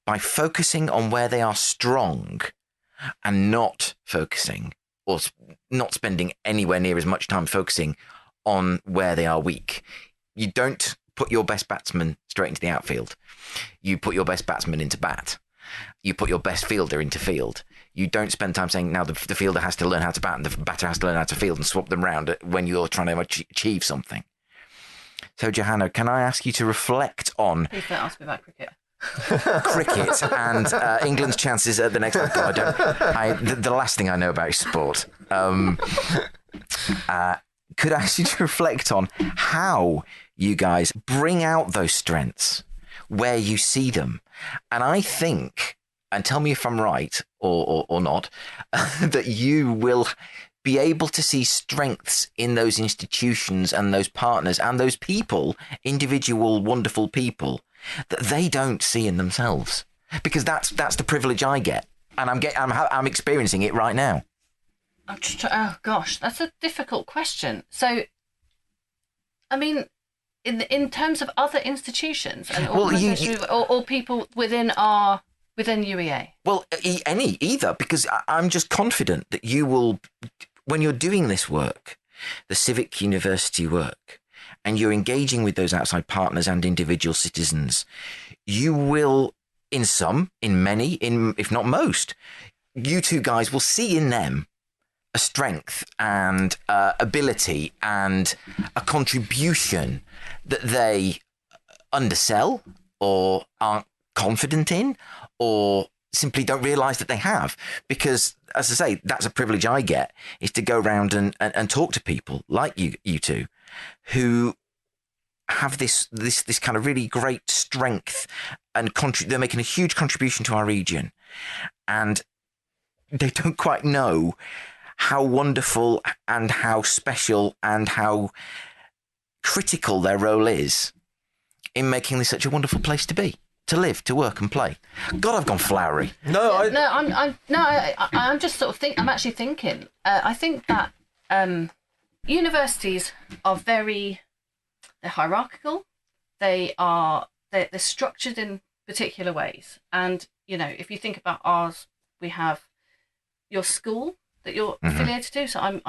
by focusing on where they are strong and not focusing, or not spending anywhere near as much time focusing on where they are weak. You don't put your best batsman straight into the outfield. You put your best batsman into bat. You put your best fielder into field. You don't spend time saying, now the fielder has to learn how to bat and the batter has to learn how to field, and swap them round when you're trying to achieve something. So, Johanna, can I ask you to reflect on... Please don't ask me about cricket. Cricket and England's chances at the next... the last thing I know about is sport. Could I ask you to reflect on how you guys bring out those strengths where you see them? And I think, and tell me if I'm right or not, that you will be able to see strengths in those institutions and those partners and those people, individual, wonderful people, that they don't see in themselves. Because that's the privilege I get, and I'm experiencing it right now. Oh gosh, that's a difficult question. So, I mean, in terms of other institutions and organizations, or people within UEA. Well, either, because I'm just confident that you will, when you're doing this work, the civic university work, and you're engaging with those outside partners and individual citizens, you will, in many, if not most, you two guys will see in them a strength and ability and a contribution that they undersell or aren't confident in, or simply don't realise that they have. Because, as I say, that's a privilege I get, is to go around and talk to people like you two, who have this kind of really great strength, and they're making a huge contribution to our region, and they don't quite know how wonderful and how special and how critical their role is in making this such a wonderful place to be, to live, to work and play. God, I've gone flowery. I'm just sort of I'm actually thinking. I think that universities are they're hierarchical. They're structured in particular ways, and if you think about ours, we have your school that you're affiliated to. So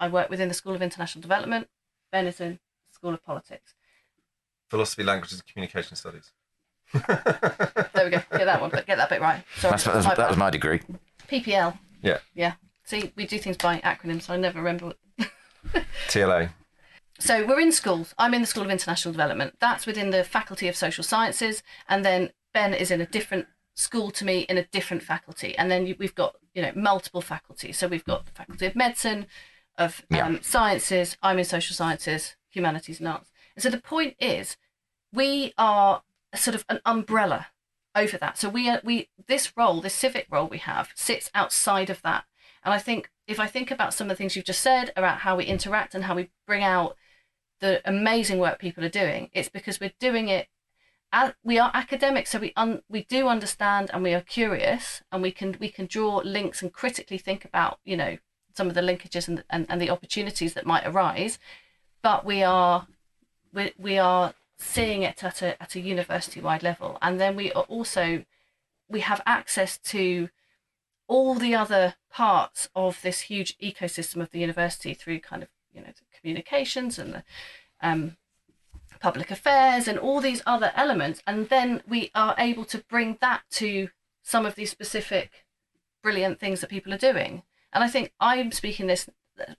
I work within the School of International Development. Ben is in the School of Politics. Philosophy, Languages and Communication Studies. There we go. Get that bit right. Sorry, that was my degree. PPL. Yeah. Yeah. See, we do things by acronyms, so I never remember. TLA. So we're in schools. I'm in the School of International Development. That's within the Faculty of Social Sciences, and then Ben is in a different school to me in a different faculty, and then we've got multiple faculties. So we've got the Faculty of Medicine, of Sciences. I'm in Social Sciences, Humanities and Arts. And so the point is, we are sort of an umbrella over that. So this civic role we have sits outside of that. And I think if I think about some of the things you've just said about how we interact and how we bring out the amazing work people are doing, it's because we're doing it. We are academics, so we do understand, and we are curious, and we can draw links and critically think about some of the linkages and the opportunities that might arise. But we are seeing it at a university-wide level, and then we have access to all the other parts of this huge ecosystem of the university through kind of the communications and the public affairs and all these other elements, and then we are able to bring that to some of these specific brilliant things that people are doing. And I think I'm speaking this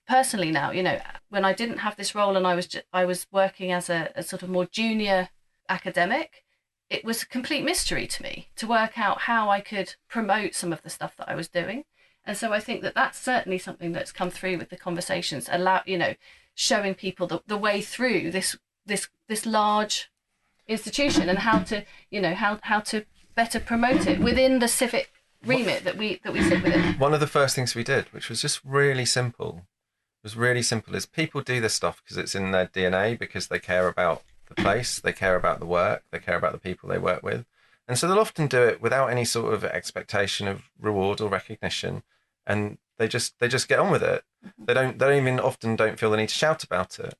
personally now, when I didn't have this role and I was working as a sort of more junior academic, it was a complete mystery to me to work out how I could promote some of the stuff that I was doing. And so I think that that's certainly something that's come through with the conversations, showing people the way through this large institution and how to, how to better promote it within the civic remit that we sit within. One of the first things we did, which was just really simple, is people do this stuff because it's in their DNA, because they care about the place, they care about the work, they care about the people they work with. And so they'll often do it without any sort of expectation of reward or recognition. And they just get on with it. They often don't feel the need to shout about it.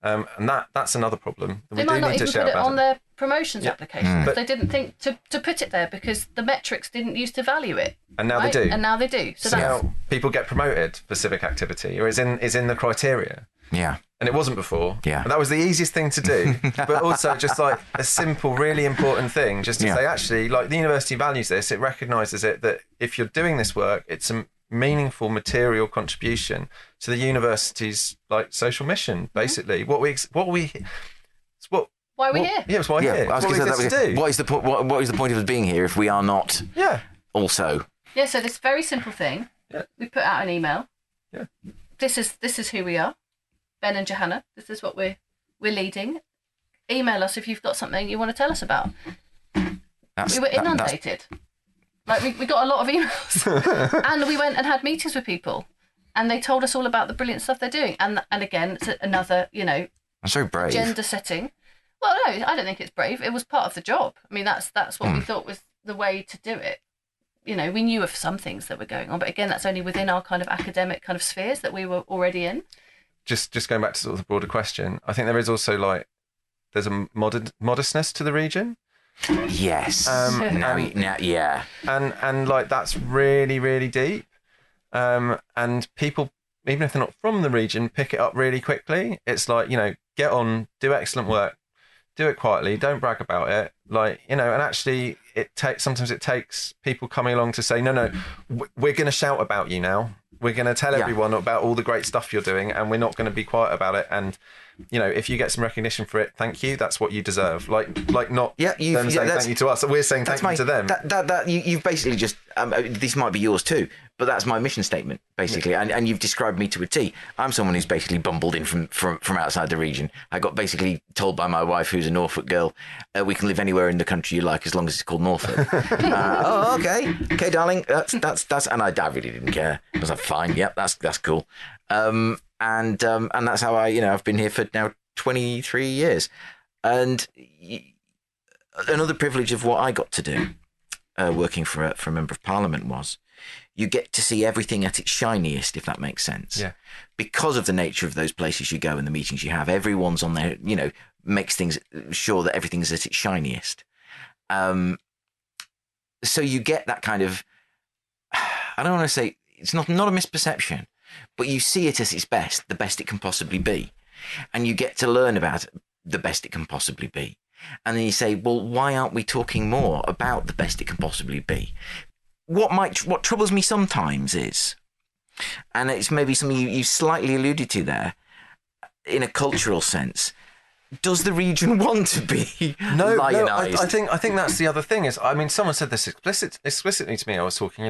And that's another problem. They might not even put it on their promotions application. But they didn't think to put it there because the metrics didn't used to value it. And now they do. And now they do. So that's how people get promoted for civic activity, or is in the criteria. Yeah. And it wasn't before. Yeah. And that was the easiest thing to do. But also just like a simple, really important thing, just to say, actually, like, the university values this, it recognises it, that if you're doing this work, it's a meaningful material contribution to the university's like social mission, basically. Why are we here? Yeah, it's why we're here. I was going to say, what is the point of us being here if we are not? Yeah. Also. Yeah. So this very simple thing. Yeah. We put out an email. Yeah. This is who we are, Ben and Johanna. This is what we're leading. Email us if you've got something you want to tell us about. We were inundated. Like we got a lot of emails, and we went and had meetings with people, and they told us all about the brilliant stuff they're doing. And again, it's another, I'm so brave. Gender setting. Well, no, I don't think it's brave. It was part of the job. I mean, that's what we thought was the way to do it. We knew of some things that were going on, but again, that's only within our kind of academic kind of spheres that we were already in. Just going back to sort of the broader question, I think there is also there's a modestness to the region. Yes. Yeah. And like that's really, really deep. And people, even if they're not from the region, pick it up really quickly. It's like, get on, do excellent work, do it quietly, don't brag about it. And actually sometimes it takes people coming along to say, no, we're going to shout about you now. We're going to tell everyone about all the great stuff you're doing, and we're not going to be quiet about it. And, if you get some recognition for it, thank you. That's what you deserve. Not them saying thank you to us. We're saying thank you to them. You've basically just, this might be yours too, but that's my mission statement, basically. Yeah. And you've described me to a T. I'm someone who's basically bumbled in from outside the region. I got basically told by my wife, who's a Norfolk girl, we can live anywhere in the country you like as long as it's called Norfolk. Okay, darling. That's, and I really didn't care. I was like, fine, yep, that's cool. And that's how I've been here for now 23 years. And another privilege of what I got to do, working for a member of parliament, was you get to see everything at its shiniest, if that makes sense. Yeah. Because of the nature of those places you go and the meetings you have, everyone's on there, makes things sure that everything's at its shiniest. So you get that kind of, I don't want to say, it's not a misperception, but you see it as its best, the best it can possibly be. And you get to learn about it, the best it can possibly be. And then you say, well, why aren't we talking more about the best it can possibly be? What troubles me sometimes is, and it's maybe something you slightly alluded to there, in a cultural sense, does the region want to be lionised? No, I think that's the other thing. Is, I mean, someone said this explicitly to me. I was talking,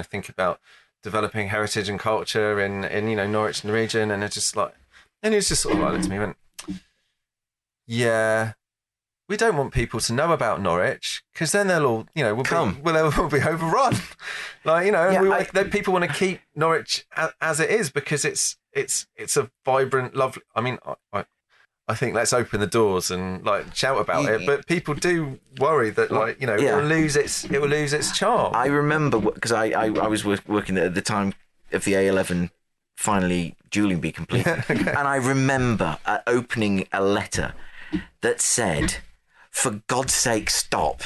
think about developing heritage and culture in Norwich and the region, and it's just like, and he was just sort of like looked at me and went, yeah, we don't want people to know about Norwich because then they'll all, we'll be overrun. People want to keep Norwich as it is because it's a vibrant, lovely. I mean, I think let's open the doors and shout about it, but people do worry that it will lose its charm. I remember because I was working at the time of the A11 finally dueling be completed, and I remember opening a letter that said, "For God's sake, stop.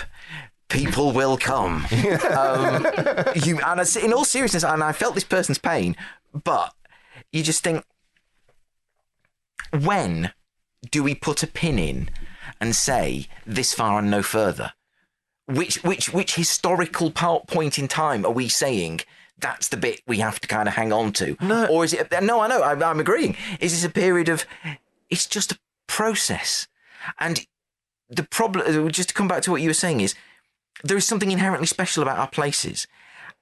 People will come." And in all seriousness, and I felt this person's pain, but you just think, when do we put a pin in and say this far and no further? which historical point in time are we saying that's the bit we have to kind of hang on to? No. Or is it... No, I know, I'm agreeing. Is this a period of... It's just a process. And the problem, just to come back to what you were saying, is there is something inherently special about our places.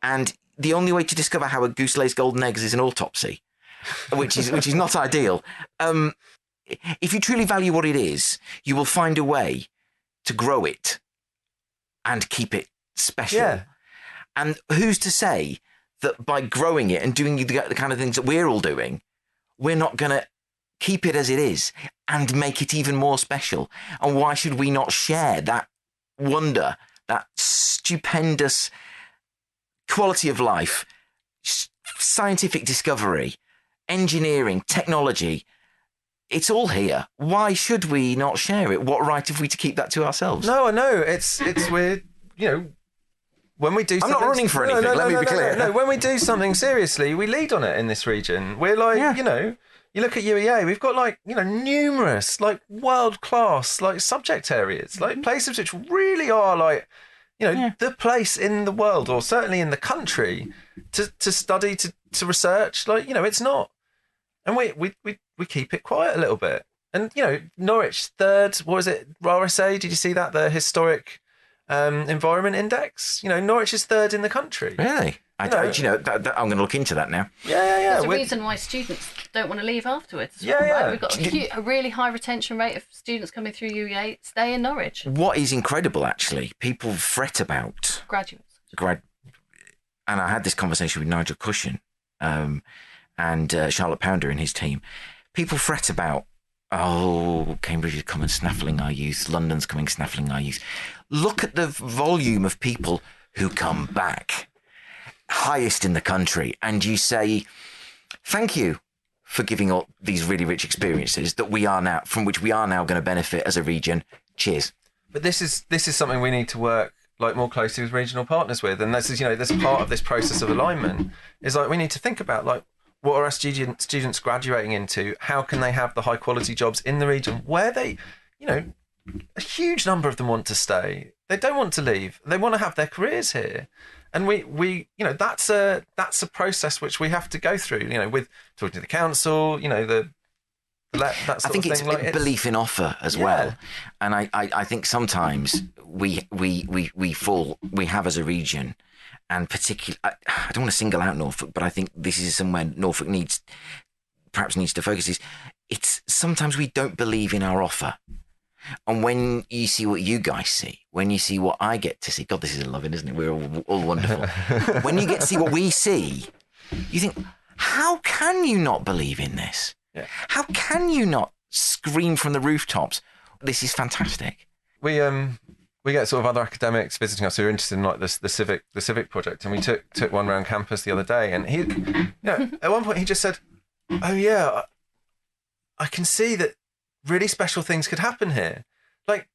And the only way to discover how a goose lays golden eggs is an autopsy, which is not ideal. If you truly value what it is, you will find a way to grow it and keep it special. Yeah. And who's to say that by growing it and doing the kind of things that we're all doing, we're not going to keep it as it is and make it even more special? And why should we not share that wonder, that stupendous quality of life, scientific discovery, engineering, technology? It's all here. Why should we not share it? What right have we to keep that to ourselves? No, I know. It's weird, when we do something... I'm not running for anything, let me be clear. No, when we do something seriously, we lead on it in this region. We're like, you look at UEA, we've got numerous, world-class, subject areas, places which really are the place in the world, or certainly in the country, to study, to research. It's not. And we keep it quiet a little bit. And, Norwich third, what was it, RSA, did you see that? The Historic Environment Index? Norwich is third in the country. Really? I'm going to look into that now. Yeah. There's a reason why students don't want to leave afterwards. Right? We've got a really high retention rate of students coming through UEA stay in Norwich. What is incredible, actually, people fret about... Graduates. And I had this conversation with Nigel Cushion and Charlotte Pounder and his team. People fret about, Cambridge is coming snaffling our youth, London's coming snaffling our youth. Look at the volume of people who come back, highest in the country, and you say, thank you for giving all these really rich experiences from which we are now going to benefit as a region. Cheers. But this is something we need to work more closely with regional partners with, and this is this part of this process of alignment is we need to think about what are our students graduating into? How can they have the high quality jobs in the region where they, a huge number of them want to stay. They don't want to leave. They want to have their careers here. And we that's a process which we have to go through, with talking to the council, that sort I think of it's thing. Belief in offer as well. And I think sometimes we have as a region, and particularly, I don't want to single out Norfolk, but I think this is somewhere Norfolk perhaps needs to focus. It's sometimes we don't believe in our offer. And when you see what you guys see, when you see what I get to see, God, this is loving, isn't it? We're all wonderful. When you get to see what we see, you think, how can you not believe in this? Yeah. How can you not scream from the rooftops? This is fantastic. We get sort of other academics visiting us who are interested in the Civic project, and we took one around campus the other day, and he, at one point he just said, "Oh yeah, I can see that really special things could happen here,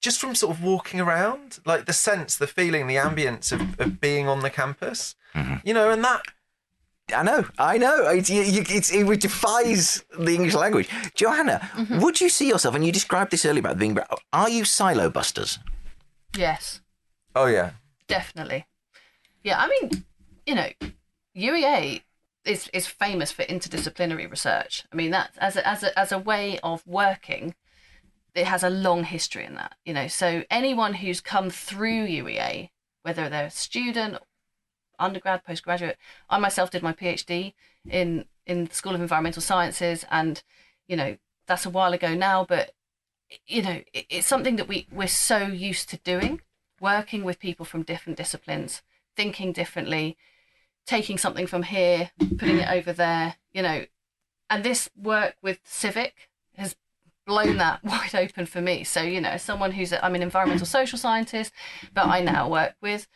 just from sort of walking around, the sense, the feeling, the ambience of being on the campus, and that." I know. It defies the English language. Johanna, would you see yourself, and you described this earlier about are you silo busters? Yes. Oh, yeah. Definitely. Yeah, I mean, UEA is famous for interdisciplinary research. I mean, that as a way of working, it has a long history in that, So anyone who's come through UEA, whether they're a student, undergrad, postgraduate, I myself did my PhD in the School of Environmental Sciences, and, that's a while ago now, but it's something that we're so used to doing, working with people from different disciplines, thinking differently, taking something from here, putting it over there, and this work with Civic has blown that wide open for me. So, as someone I'm an environmental social scientist, but I now work with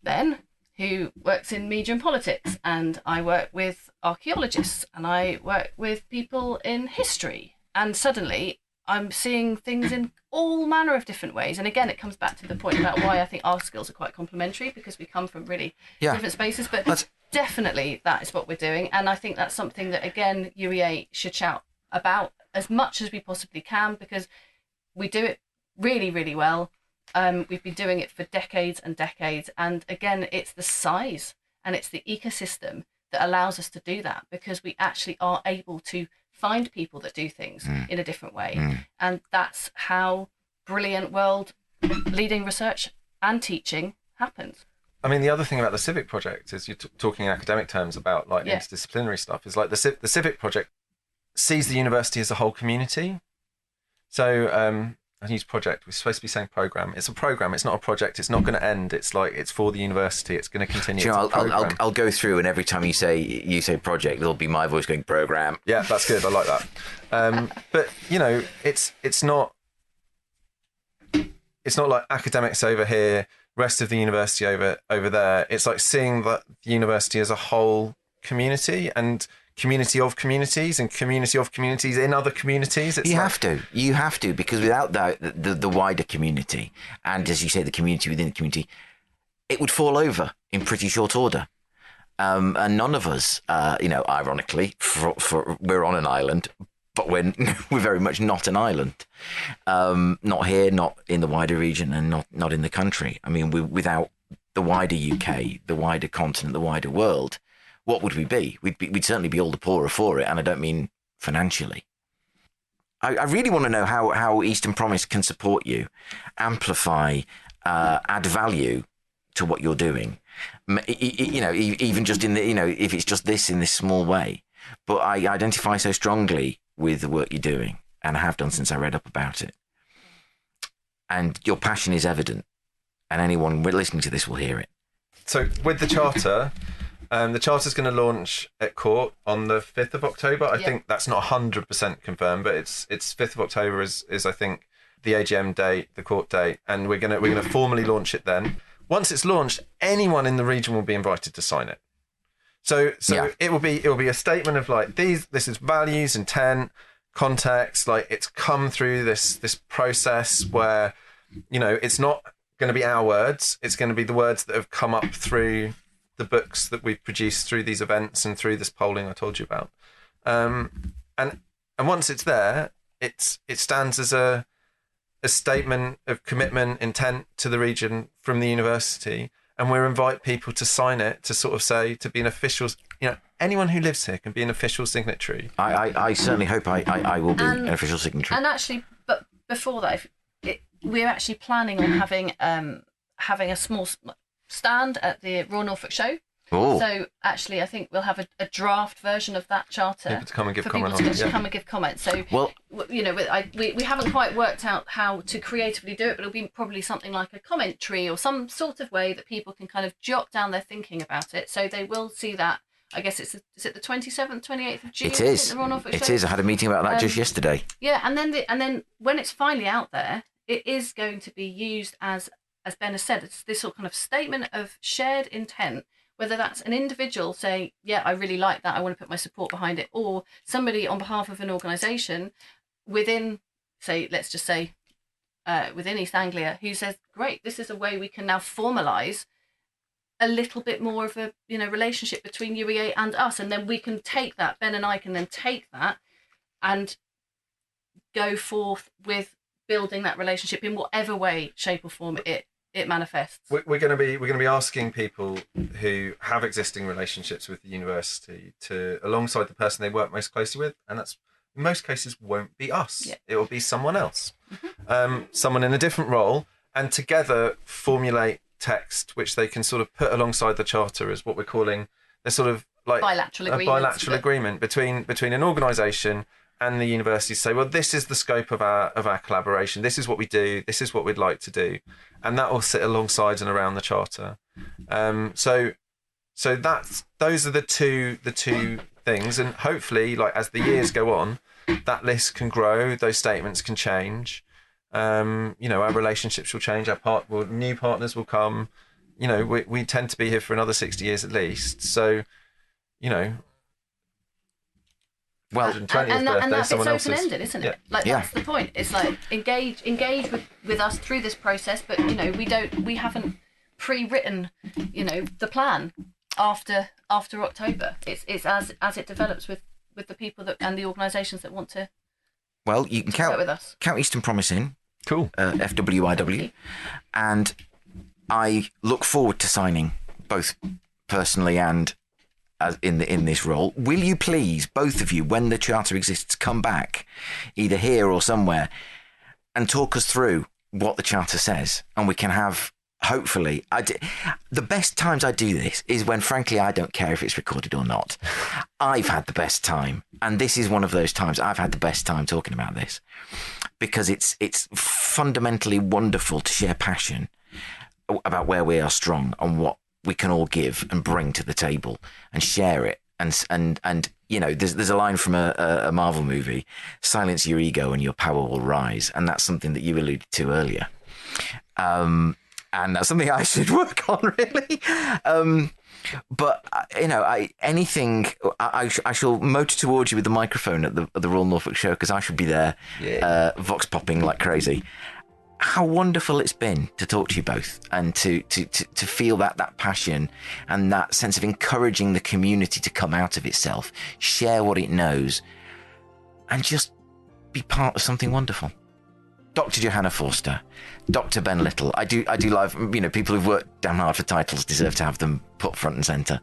Ben, who works in media and politics, and I work with archaeologists, and I work with people in history, and suddenly I'm seeing things in all manner of different ways. And again, it comes back to the point about why I think our skills are quite complementary, because we come from really different spaces. But definitely that is what we're doing. And I think that's something that, again, UEA should shout about as much as we possibly can, because we do it really, really well. We've been doing it for decades and decades. And again, it's the size and it's the ecosystem that allows us to do that, because we actually are able to find people that do things in a different way. And that's how brilliant world-leading research and teaching happens. I mean, the other thing about the Civic project is you're talking in academic terms about like interdisciplinary stuff. Is like the Civic project sees the university as a whole community. So I use project. We're supposed to be saying program. It's a program. It's not a project. It's not going to end. It's like it's for the university. It's going to continue. You know, I'll go through, and every time you say project, there'll be my voice going program. Yeah, that's good. I like that. But you know, it's not like academics over here, rest of the university over there. It's like seeing the university as a whole community and community of communities and community of communities in other communities. You have to, because without the wider community, and as you say, the community within the community, it would fall over in pretty short order. And none of us, ironically, we're on an island, but we're very much not an island. Not here, not in the wider region, and not in the country. I mean, without the wider UK, the wider continent, the wider world, what would we be? We'd certainly be all the poorer for it, and I don't mean financially. I really want to know how Eastern Promise can support you, amplify, add value to what you're doing. Even just in if it's just this in this small way. But I identify so strongly with the work you're doing, and I have done since I read up about it. And your passion is evident, and anyone listening to this will hear it. So with the charter. The charter's going to launch at court on the 5th of October. I think that's not 100% confirmed, but it's 5th of October is I think the AGM date, the court date, and we're going to formally launch it then. Once it's launched, anyone in the region will be invited to sign it. So it will be a statement of like this is values, intent, context. Like it's come through this process where it's not going to be our words. It's going to be the words that have come up through the books that we've produced through these events and through this polling I told you about. And once it's there, it stands as a statement of commitment, intent to the region from the university, and we invite people to sign it to sort of say, to be an official, anyone who lives here can be an official signatory. I certainly hope I will be an official signatory. And actually, but before that, we're actually planning on having a small stand at the Royal Norfolk Show. Ooh. So actually, I think we'll have a draft version of that charter people to come and give comment on it. Come and give comments. So we haven't quite worked out how to creatively do it, but it'll be probably something like a commentary or some sort of way that people can kind of jot down their thinking about it. So they will see that. I guess is it the 27th, 28th of June? It is. It is. I had a meeting about that just yesterday. Yeah, and then when it's finally out there, it is going to be used as Ben has said, it's this sort of kind of statement of shared intent, whether that's an individual saying, yeah, I really like that, I want to put my support behind it, or somebody on behalf of an organisation within, let's just say, within East Anglia, who says, great, this is a way we can now formalise a little bit more of a relationship between UEA and us, and then we can take that, Ben and I can then take that and go forth with building that relationship in whatever way, shape or form it manifests. We're going to be asking people who have existing relationships with the university to, alongside the person they work most closely with, and that's in most cases won't be us. Yeah. It will be someone else, someone in a different role, and together formulate text which they can sort of put alongside the charter as what we're calling the sort of like bilateral agreement between an organisation and the university to say, well, this is the scope of our collaboration. This is what we do. This is what we'd like to do, and that will sit alongside and around the charter. So those are the two things, and hopefully, like as the years go on, that list can grow. Those statements can change. Our relationships will change. New partners will come. We tend to be here for another 60 years at least. So, well, and that's it's open-ended, isn't it? That's the point. It's like engage with us through this process, but we haven't pre-written the plan after October. It's as it develops with the people and the organisations that want to. Well, you can work with us. Count Eastern Promise in. Cool. FWIW. And I look forward to signing both personally and as in this role. Will you please, both of you, when the charter exists, come back, either here or somewhere, and talk us through what the charter says, and we can have, hopefully, the best times I do this is when, frankly, I don't care if it's recorded or not. I've had the best time, and this is one of those times I've had the best time talking about this, because it's fundamentally wonderful to share passion about where we are strong and what we can all give and bring to the table and share it. And you know, there's a line from a Marvel movie: silence your ego and your power will rise. And that's something that you alluded to earlier. And that's something I should work on, really. But, you know, I shall motor towards you with the microphone at the Royal Norfolk Show, because I should be there, vox popping like crazy. How wonderful it's been to talk to you both, and to feel that passion and that sense of encouraging the community to come out of itself, share what it knows, and just be part of something wonderful. Dr. Johanna Forster, Dr. Ben Little. I do love, you know, people who've worked damn hard for titles deserve to have them put front and centre.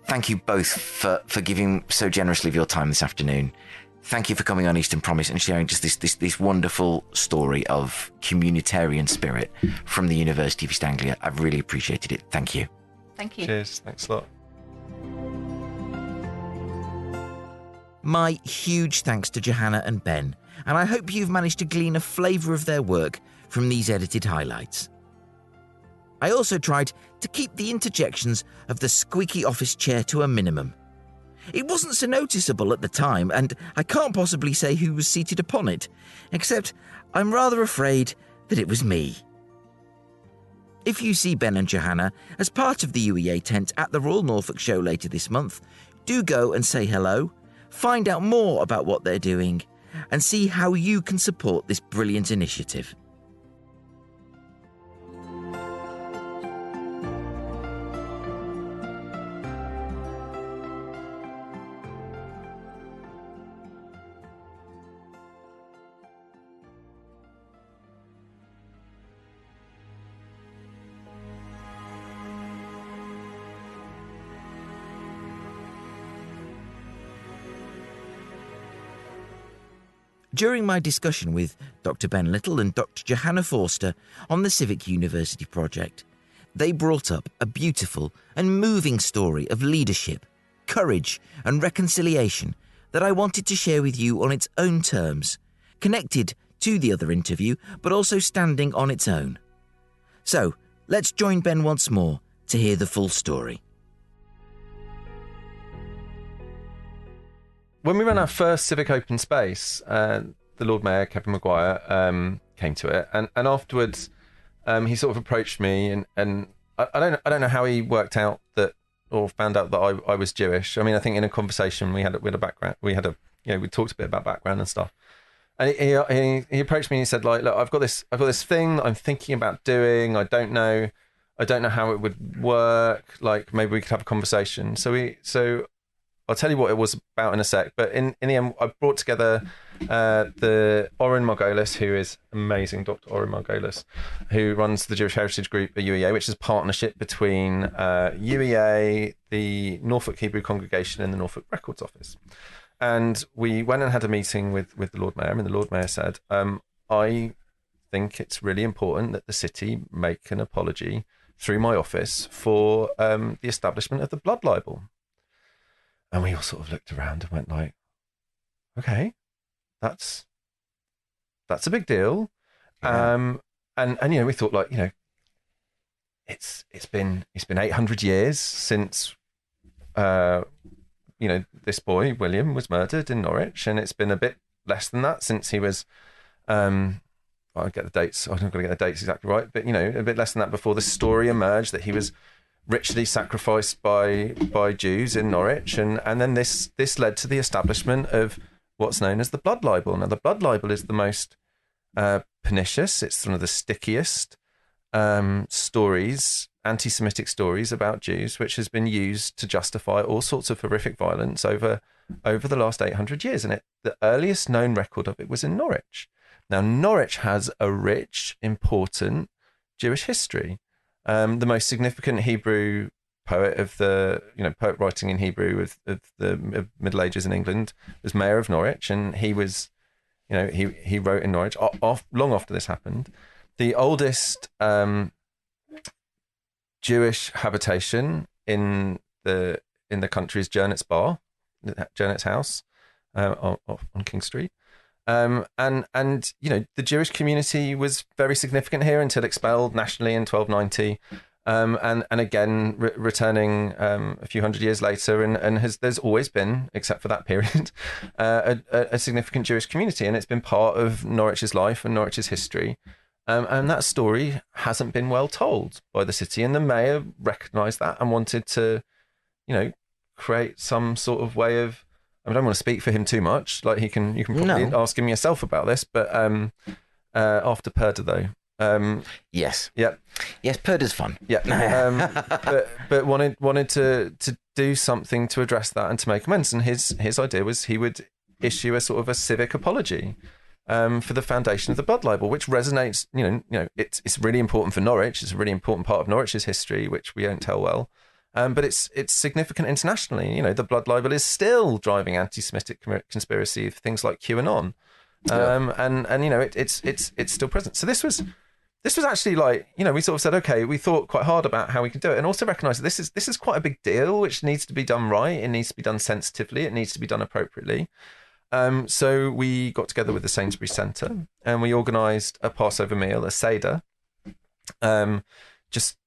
Thank you both for giving so generously of your time this afternoon. Thank you for coming on Eastern Promise and sharing just this wonderful story of communitarian spirit from the University of East Anglia. I've really appreciated it. Thank you. Thank you. Cheers. Thanks a lot. My huge thanks to Johanna and Ben, and I hope you've managed to glean a flavour of their work from these edited highlights. I also tried to keep the interjections of the squeaky office chair to a minimum. It wasn't so noticeable at the time, and I can't possibly say who was seated upon it, except I'm rather afraid that it was me. If you see Ben and Johanna as part of the UEA tent at the Royal Norfolk Show later this month, do go and say hello, find out more about what they're doing, and see how you can support this brilliant initiative. During my discussion with Dr. Ben Little and Dr. Johanna Forster on the Civic University project, they brought up a beautiful and moving story of leadership, courage and reconciliation that I wanted to share with you on its own terms, connected to the other interview, but also standing on its own. So, let's join Ben once more to hear the full story. When we ran our first Civic Open Space, the Lord Mayor, Kevin Maguire, came to it, and afterwards he sort of approached me, and I don't know how he worked out that, or found out that I was Jewish. I mean, I think in a conversation we had a background, we talked a bit about background and stuff, and he approached me and he said, like, look, I've got this thing that I'm thinking about doing. I don't know how it would work. Like, maybe we could have a conversation. So I'll tell you what it was about in a sec, but in the end, I brought together the Oren Margolis, who is amazing, Dr. Oren Margolis, who runs the Jewish Heritage Group at UEA, which is a partnership between UEA, the Norfolk Hebrew Congregation, and the Norfolk Records Office. And we went and had a meeting with the Lord Mayor, and the Lord Mayor said, I think it's really important that the city make an apology through my office for the establishment of the Blood Libel. And we all sort of looked around and went like, okay, that's a big deal. Yeah. And you know, we thought, like, you know, it's been 800 years since you know, this boy William was murdered in Norwich, and it's been a bit less than that since he was I'll get the dates. I'm not going to get the dates exactly right, but, you know, a bit less than that before the story emerged that he was ritually sacrificed by Jews in Norwich, and then this led to the establishment of what's known as the Blood Libel. Now, the Blood Libel is the most pernicious. It's one of the stickiest stories, anti-Semitic stories about Jews, which has been used to justify all sorts of horrific violence over the last 800 years. And the earliest known record of it was in Norwich. Now, Norwich has a rich, important Jewish history. The most significant Hebrew poet of the, poet writing in Hebrew of the Middle Ages in England was Mayor of Norwich, and he was, he wrote in Norwich long after this happened. The oldest Jewish habitation in the country is Jernet's Bar, Jernet's house on King Street. And the Jewish community was very significant here until expelled nationally in 1290, and again returning a few hundred years later, and there's always been, except for that period, a significant Jewish community, and it's been part of Norwich's life and Norwich's history, and that story hasn't been well told by the city, and the mayor recognised that and wanted to, create some sort of way of. I don't want to speak for him too much. Like you can probably ask him yourself about this. But after Perda though, yes, yeah, yes, Perda's fun. Yeah, but wanted to do something to address that and to make amends. And his idea was he would issue a sort of a civic apology for the foundation of the Blood Libel, which resonates. It's really important for Norwich. It's a really important part of Norwich's history, which we don't tell well. But it's significant internationally. The Blood Libel is still driving anti-Semitic conspiracy of things like QAnon, and it's still present. So this was actually like, we sort of said, okay, we thought quite hard about how we could do it, and also recognised that this is quite a big deal, which needs to be done right. It needs to be done sensitively. It needs to be done appropriately. So we got together with the Sainsbury's Centre and we organised a Passover meal, a Seder, just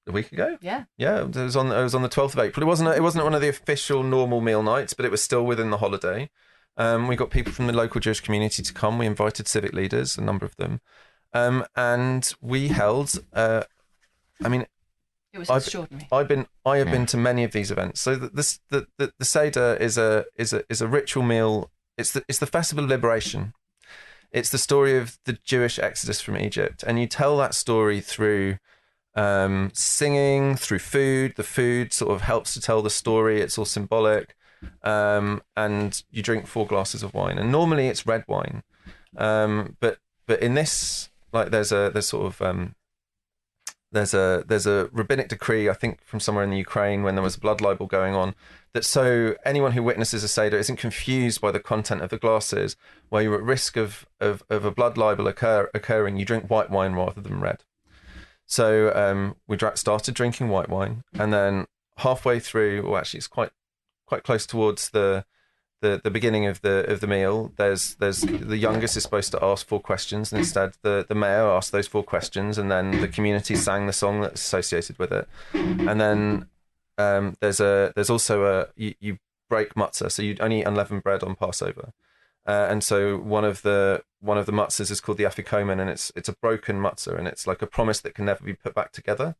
a week ago. Yeah. It was on the 12th of April. It wasn't one of the official normal meal nights, but it was still within the holiday. We got people from the local Jewish community to come. We invited civic leaders, a number of them, and we held. It was extraordinary. I have been to many of these events. So the Seder is a ritual meal. It's the festival of liberation. It's the story of the Jewish exodus from Egypt, and you tell that story through singing, through food. The food sort of helps to tell the story. It's all symbolic, and you drink 4 glasses of wine, and normally it's red wine, but in this, like, there's a rabbinic decree, I think from somewhere in the Ukraine, when there was a blood libel going on, that so anyone who witnesses a Seder isn't confused by the content of the glasses, where you're at risk of a blood libel occurring, you drink white wine rather than red. So we started drinking white wine, and then halfway through, or actually it's quite close towards the beginning of the meal, there's the youngest is supposed to ask 4 questions, and instead the mayor asked those 4 questions, and then the community sang the song that's associated with it. And then there's also you break matzah, so you only eat unleavened bread on Passover. And so one of the matzahs is called the afikomen, and it's a broken matzah, and it's like a promise that can never be put back together.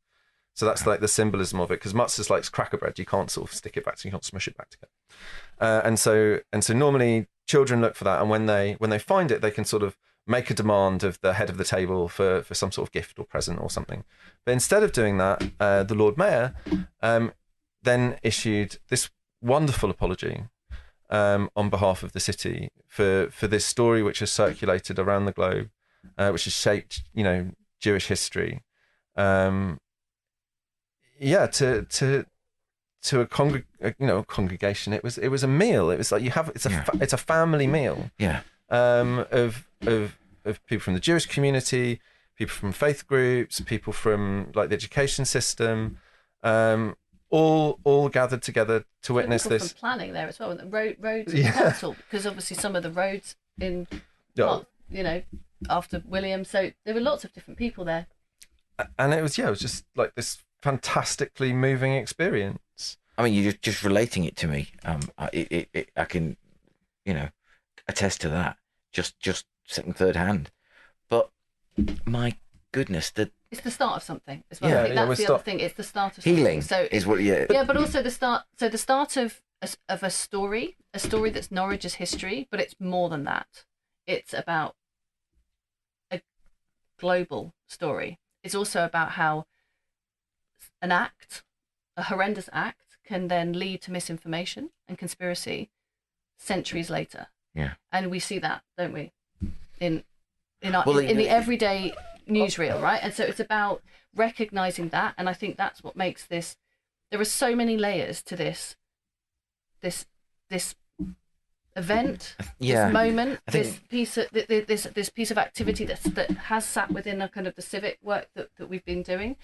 So that's like the symbolism of it, because matzah is like cracker bread. You can't sort of stick it back, you can't smush it back together. And so normally children look for that, and when they find it, they can sort of make a demand of the head of the table for some sort of gift or present or something. But instead of doing that, the Lord Mayor then issued this wonderful apology on behalf of the city for this story which has circulated around the globe, which has shaped Jewish history. To a congregation, it was a meal. It was like it's a family meal. Yeah. Of people from the Jewish community, people from faith groups, people from like the education system, all gathered together to witness people this. From planning there as well, and roads and council, because obviously some of the roads in, after William, so there were lots of different people there. And it was just like this fantastically moving experience. I mean, you're just relating it to me. I can, attest to that. Just second, third hand. But my goodness, it's the start of something as well. Yeah, I think that's the other thing. It's the start of healing. So is what. Yeah. Yeah, but also the start. So the start of a story that's Norwich's history, but it's more than that. It's about a global story. It's also about how an act, a horrendous act, can then lead to misinformation and conspiracy centuries later. Yeah. And we see that, don't we, in in the everyday newsreel, right? And so it's about recognizing that, and I think that's what makes this. There are so many layers to this event, this moment, this piece of activity that has sat within a kind of the civic work that we've been doing.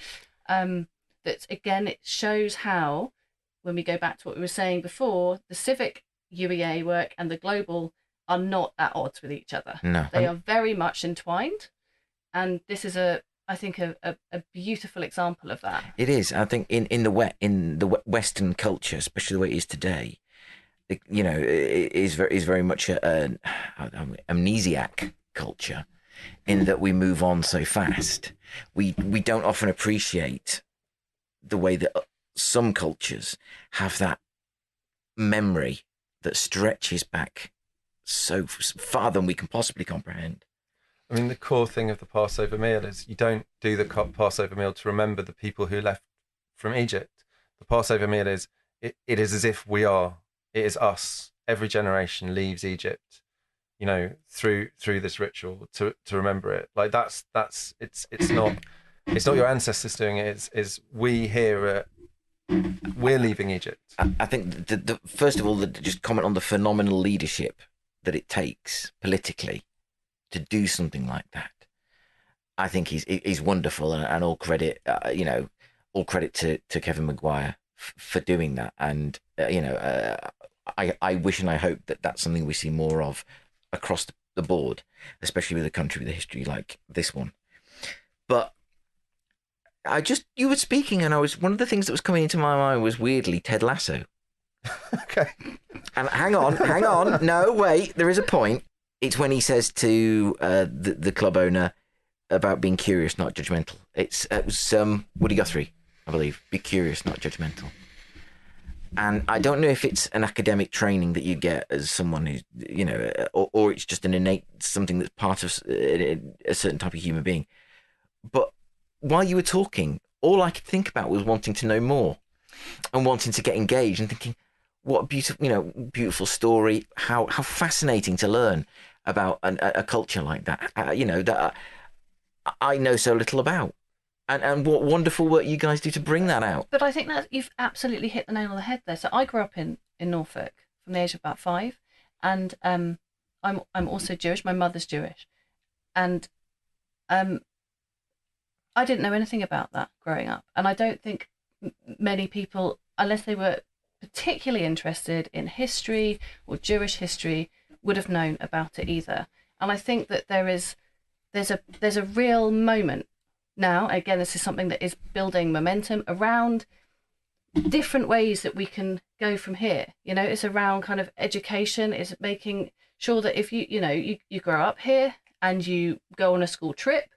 That again, it shows how, when we go back to what we were saying before, the civic UEA work and the global are not at odds with each other. No, they are very much entwined, and this is I think a beautiful example of that. It is. I think in the Western culture, especially the way it is today, it is very much an amnesiac culture, in that we move on so fast. We don't often appreciate the way that some cultures have that memory that stretches back so far than we can possibly comprehend. I mean, the core thing of the Passover meal is you don't do the Passover meal to remember the people who left from Egypt. The Passover meal is, it is as if it is us. Every generation leaves Egypt, through this ritual to remember it. Like it's not your ancestors doing it. It's we here. We're leaving Egypt. I think the first of all, just comment on the phenomenal leadership that it takes politically to do something like that. I think he's wonderful, and all credit, all credit to Kevin Maguire for doing that. And I wish and I hope that that's something we see more of across the board, especially with a country with a history like this one. But you were speaking, and one of the things that was coming into my mind was weirdly Ted Lasso. Okay. And hang on, no, wait, there is a point. It's when he says to the club owner about being curious, not judgmental. It was Woody Guthrie, I believe. Be curious, not judgmental. And I don't know if it's an academic training that you get as someone who's, or it's just an innate something that's part of a certain type of human being. But while you were talking, all I could think about was wanting to know more and wanting to get engaged and thinking, what a beautiful story. How fascinating to learn about a culture like that, that I know so little about. And what wonderful work you guys do to bring that out. But I think that you've absolutely hit the nail on the head there. So I grew up in Norfolk from the age of about 5, and I'm also Jewish. My mother's Jewish, and I didn't know anything about that growing up. And I don't think many people, unless they were particularly interested in history or Jewish history, would have known about it either. And I think that there's a real moment now. Again, this is something that is building momentum around different ways that we can go from here. It's around kind of education. It's making sure that if you grow up here and you go on a school trip,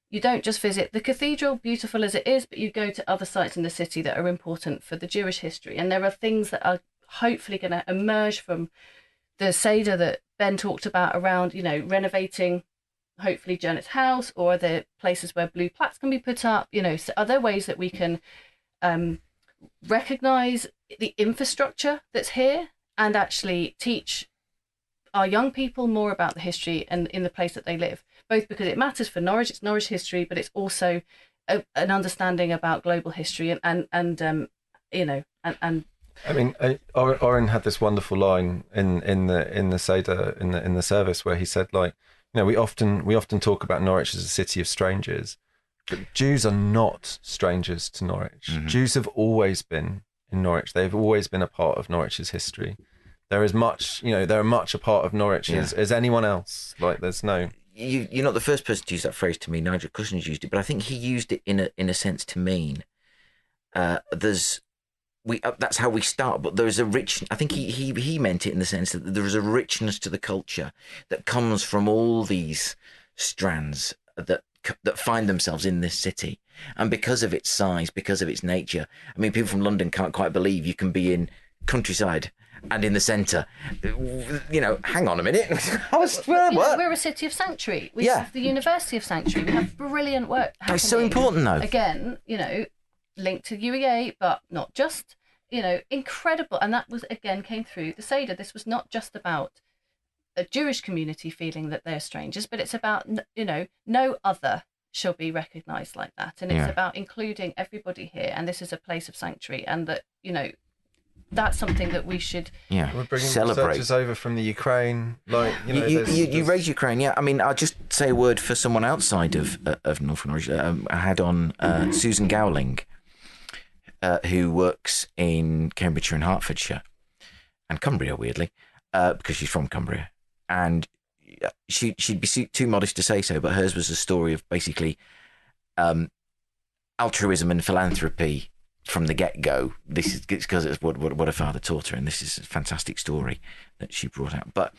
you don't just visit the cathedral, beautiful as it is, but you go to other sites in the city that are important for the Jewish history. And there are things that are hopefully going to emerge from the Seder that Ben talked about around, renovating, hopefully, Janet's house, or are there places where blue plaques can be put up? So are there ways that we can recognise the infrastructure that's here and actually teach our young people more about the history and in the place that they live, both because it matters for Norwich, it's Norwich history, but it's also an understanding about global history and I mean, Oren had this wonderful line in the Seder in the service where he said, like, we often talk about Norwich as a city of strangers, but Jews are not strangers to Norwich. Mm-hmm. Jews have always been in Norwich. They've always been a part of Norwich's history. They're much a part of Norwich as anyone else. Like, there's no. You're not the first person to use that phrase to me. Nigel Cushing's used it, but I think he used it in a sense to mean that's how we start. But there's a rich. I think he meant it in the sense that there is a richness to the culture that comes from all these strands that find themselves in this city, and because of its size, because of its nature. I mean, people from London can't quite believe you can be in countryside and in the centre. Hang on a minute. We're a city of sanctuary. We have the University of Sanctuary. We have brilliant work happening. It's so important, though. Again, linked to UEA, but not just, incredible. And that was, again, came through the Seder. This was not just about a Jewish community feeling that they're strangers, but it's about, no other shall be recognised like that. And it's about including everybody here. And this is a place of sanctuary. And that, that's something that we should We're bringing celebrate. Researchers over from the Ukraine. You raise Ukraine, yeah. I mean, I'll just say a word for someone outside of North Norwich. I had on Susan Gowling, who works in Cambridgeshire and Hertfordshire and Cumbria, weirdly, because she's from Cumbria. And she'd be too modest to say so, but hers was a story of basically altruism and philanthropy from the get-go. This is because it's what her father taught her, and this is a fantastic story that she brought out. But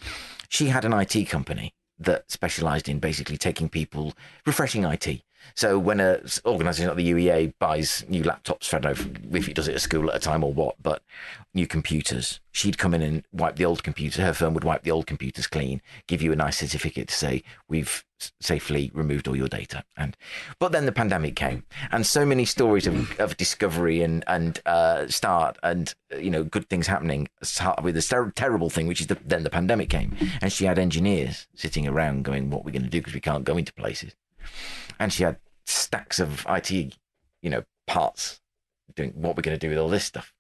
she had an IT company that specialised in basically taking people, refreshing IT. So when an organisation like the UEA buys new laptops, I don't know if it does it at school at a time or what, but new computers, she'd come in and wipe the old computers. Her firm would wipe the old computers clean, give you a nice certificate to say, we've safely removed all your data. But then the pandemic came, and so many stories of discovery and start and, good things happening with this terrible thing, which is then the pandemic came. And she had engineers sitting around going, what are we going to do because we can't go into places? And she had stacks of IT, parts, doing what we're going to do with all this stuff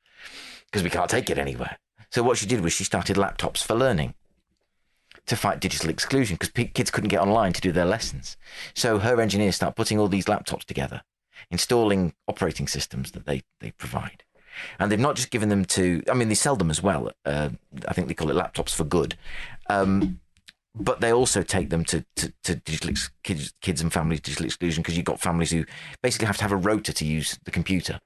because we can't take it anywhere. So what she did was she started laptops for learning to fight digital exclusion because kids couldn't get online to do their lessons. So her engineers start putting all these laptops together, installing operating systems that they provide. And they've not just given them they sell them as well. I think they call it laptops for good. But they also take them to digital kids and families digital exclusion because you've got families who basically have to have a rota to use the computer.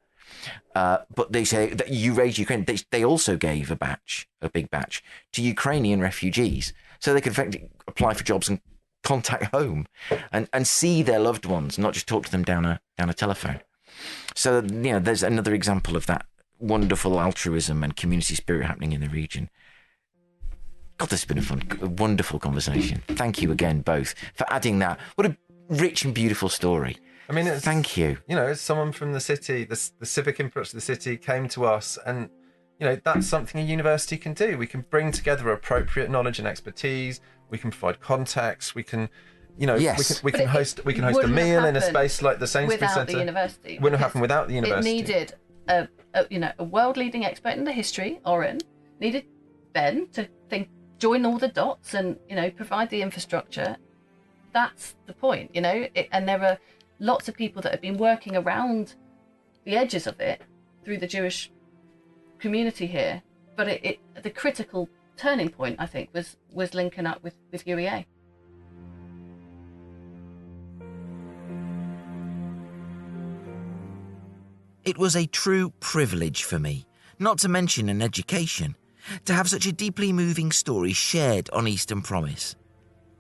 But they say that you raise Ukraine. They also gave a big batch, to Ukrainian refugees, so they could effectively apply for jobs and contact home and see their loved ones, not just talk to them down a telephone. So there's another example of that wonderful altruism and community spirit happening in the region. God, this has been a wonderful conversation. Thank you again, both, for adding that. What a rich and beautiful story. I mean, thank you. It's someone from the city, the civic influence of the city came to us, and that's something a university can do. We can bring together appropriate knowledge and expertise. We can provide context. We can, yes. we can host a meal in a space like the Sainsbury's Centre. Without the university, wouldn't have happened without the university. It needed a world-leading expert in the history, Oren, needed Ben to join all the dots and provide the infrastructure. That's the point, and there are lots of people that have been working around the edges of it through the Jewish community here, but the critical turning point, I think, was linking up with UEA. It was a true privilege for me, not to mention an education, to have such a deeply moving story shared on Eastern Promise.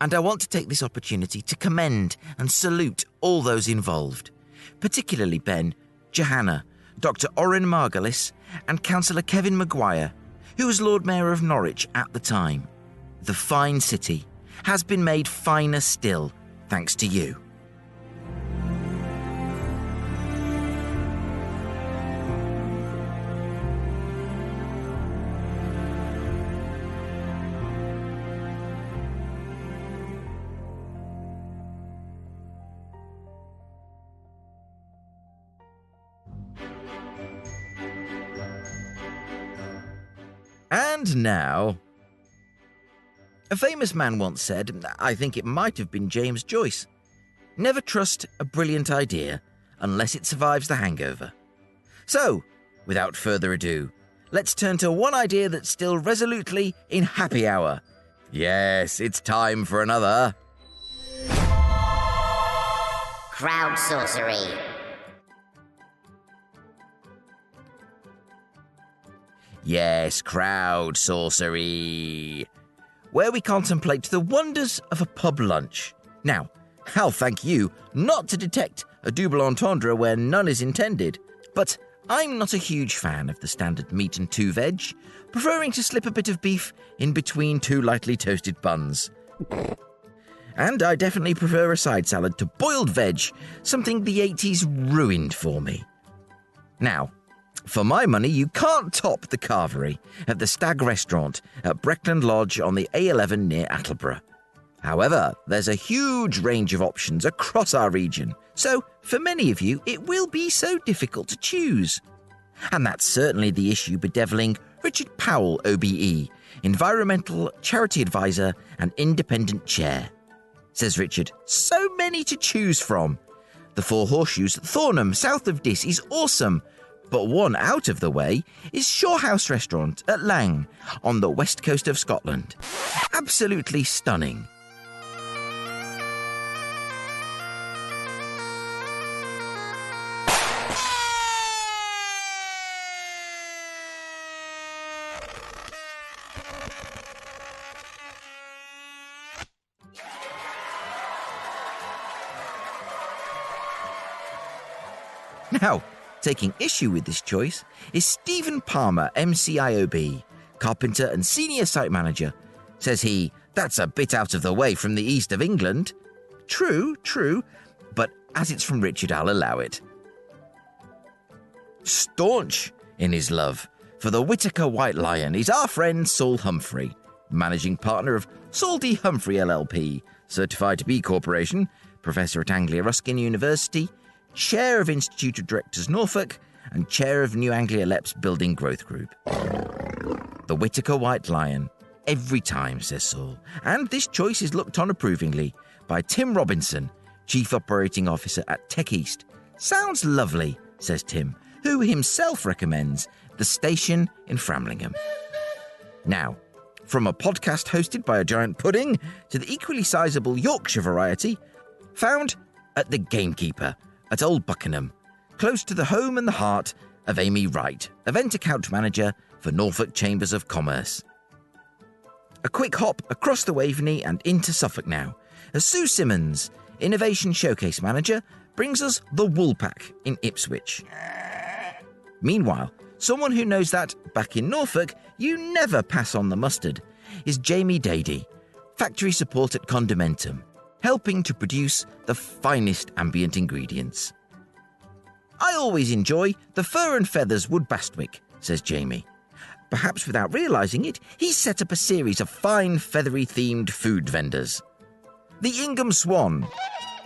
And I want to take this opportunity to commend and salute all those involved, particularly Ben, Johanna, Dr. Oren Margulis and Councillor Kevin Maguire, who was Lord Mayor of Norwich at the time. The fine city has been made finer still thanks to you. And now, a famous man once said, I think it might have been James Joyce, never trust a brilliant idea unless it survives the hangover. So, without further ado, let's turn to one idea that's still resolutely in happy hour. Yes, it's time for another CROWDSOURCERY. Yes, CROWDSOURCERY, where we contemplate the wonders of a pub lunch. Now, I'll thank you not to detect a double entendre where none is intended, but I'm not a huge fan of the standard meat and 2 veg, preferring to slip a bit of beef in between 2 lightly toasted buns. And I definitely prefer a side salad to boiled veg, something the 80s ruined for me. Now, For my money, you can't top the carvery at the Stag Restaurant at Breckland Lodge on the A11 near Attleborough. However, there's a huge range of options across our region, so for many of you, it will be so difficult to choose. And that's certainly the issue bedeviling Richard Powell, OBE, Environmental Charity Advisor and Independent Chair. Says Richard, so many to choose from. The Four Horseshoes at Thornham, south of Diss, is awesome, but one out of the way is Shorehouse Restaurant at Lang, on the west coast of Scotland. Absolutely stunning. Now, taking issue with this choice is Stephen Palmer, MCIOB, carpenter and senior site manager. Says he, that's a bit out of the way from the east of England. True, but as it's from Richard, I'll allow it. Staunch in his love for the Whitaker White Lion is our friend Saul Humphrey, managing partner of Saul D. Humphrey LLP, Certified B Corporation, professor at Anglia Ruskin University, Chair of Institute of Directors Norfolk, and Chair of New Anglia LEP's Building Growth Group. The Whitaker White Lion, every time, says Saul, and this choice is looked on approvingly by Tim Robinson, Chief Operating Officer at Tech East. Sounds lovely, says Tim, who himself recommends the station in Framlingham. Now, from a podcast hosted by a giant pudding to the equally sizable Yorkshire variety, found at the Gamekeeper at Old Buckenham, close to the home and the heart of Amy Wright, event account manager for Norfolk Chambers of Commerce. A quick hop across the Waveney and into Suffolk now, as Sue Simmons, Innovation Showcase Manager, brings us the Woolpack in Ipswich. Meanwhile, someone who knows that, back in Norfolk, you never pass on the mustard, is Jamie Dady, Factory Support at Condimentum, helping to produce the finest ambient ingredients. I always enjoy the Fur and Feathers Wood Bastwick, says Jamie. Perhaps without realising it, he's set up a series of fine feathery-themed food vendors. The Ingham Swan,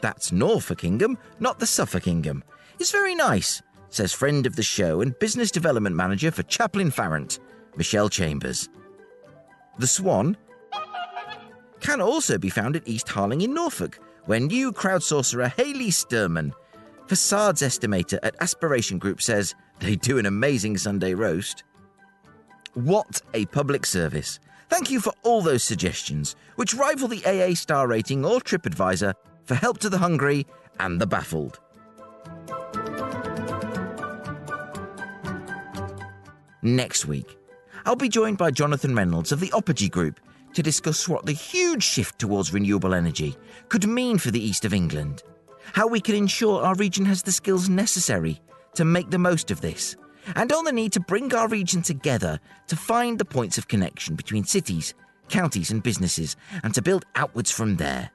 that's Norfolk Ingham, not the Suffolk Ingham, is very nice, says friend of the show and business development manager for Chaplin Farrant, Michelle Chambers. The Swan can also be found at East Harling in Norfolk, where new crowd-sorcerer Hayley Sturman, facades estimator at Aspiration Group, says they do an amazing Sunday roast. What a public service. Thank you for all those suggestions, which rival the AA star rating or TripAdvisor for help to the hungry and the baffled. Next week, I'll be joined by Jonathan Reynolds of the Opogee Group to discuss what the huge shift towards renewable energy could mean for the east of England, how we can ensure our region has the skills necessary to make the most of this, and on the need to bring our region together to find the points of connection between cities, counties and businesses, and to build outwards from there.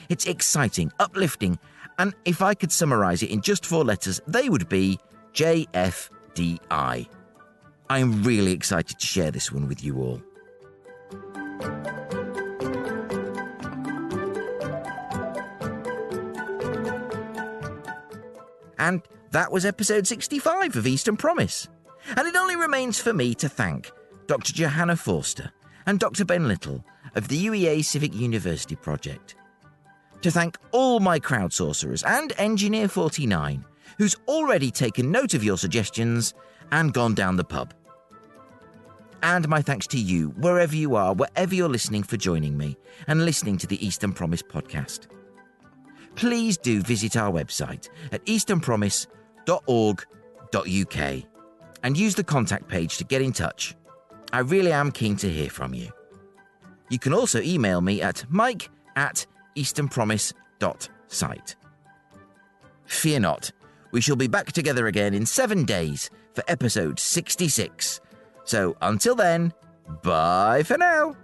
It's exciting, uplifting, and if I could summarise it in just 4 letters, they would be JFDI. I'm really excited to share this one with you all. And that was episode 65 of Eastern Promise. And it only remains for me to thank Dr. Johanna Forster and Dr. Ben Little of the UEA Civic University Project. To thank all my crowdsourcerers and Engineer 49, who's already taken note of your suggestions and gone down the pub. And my thanks to you, wherever you are, wherever you're listening, for joining me and listening to the Eastern Promise podcast. Please do visit our website at easternpromise.org.uk and use the contact page to get in touch. I really am keen to hear from you. You can also email me at mike@easternpromise.site. Fear not, we shall be back together again in 7 days for episode 66. So until then, bye for now.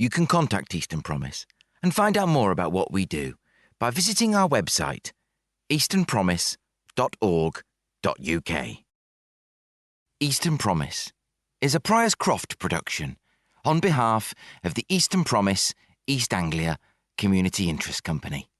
You can contact Eastern Promise and find out more about what we do by visiting our website, easternpromise.org.uk. Eastern Promise is a Priors-Croft production on behalf of the Eastern Promise East Anglia Community Interest Company.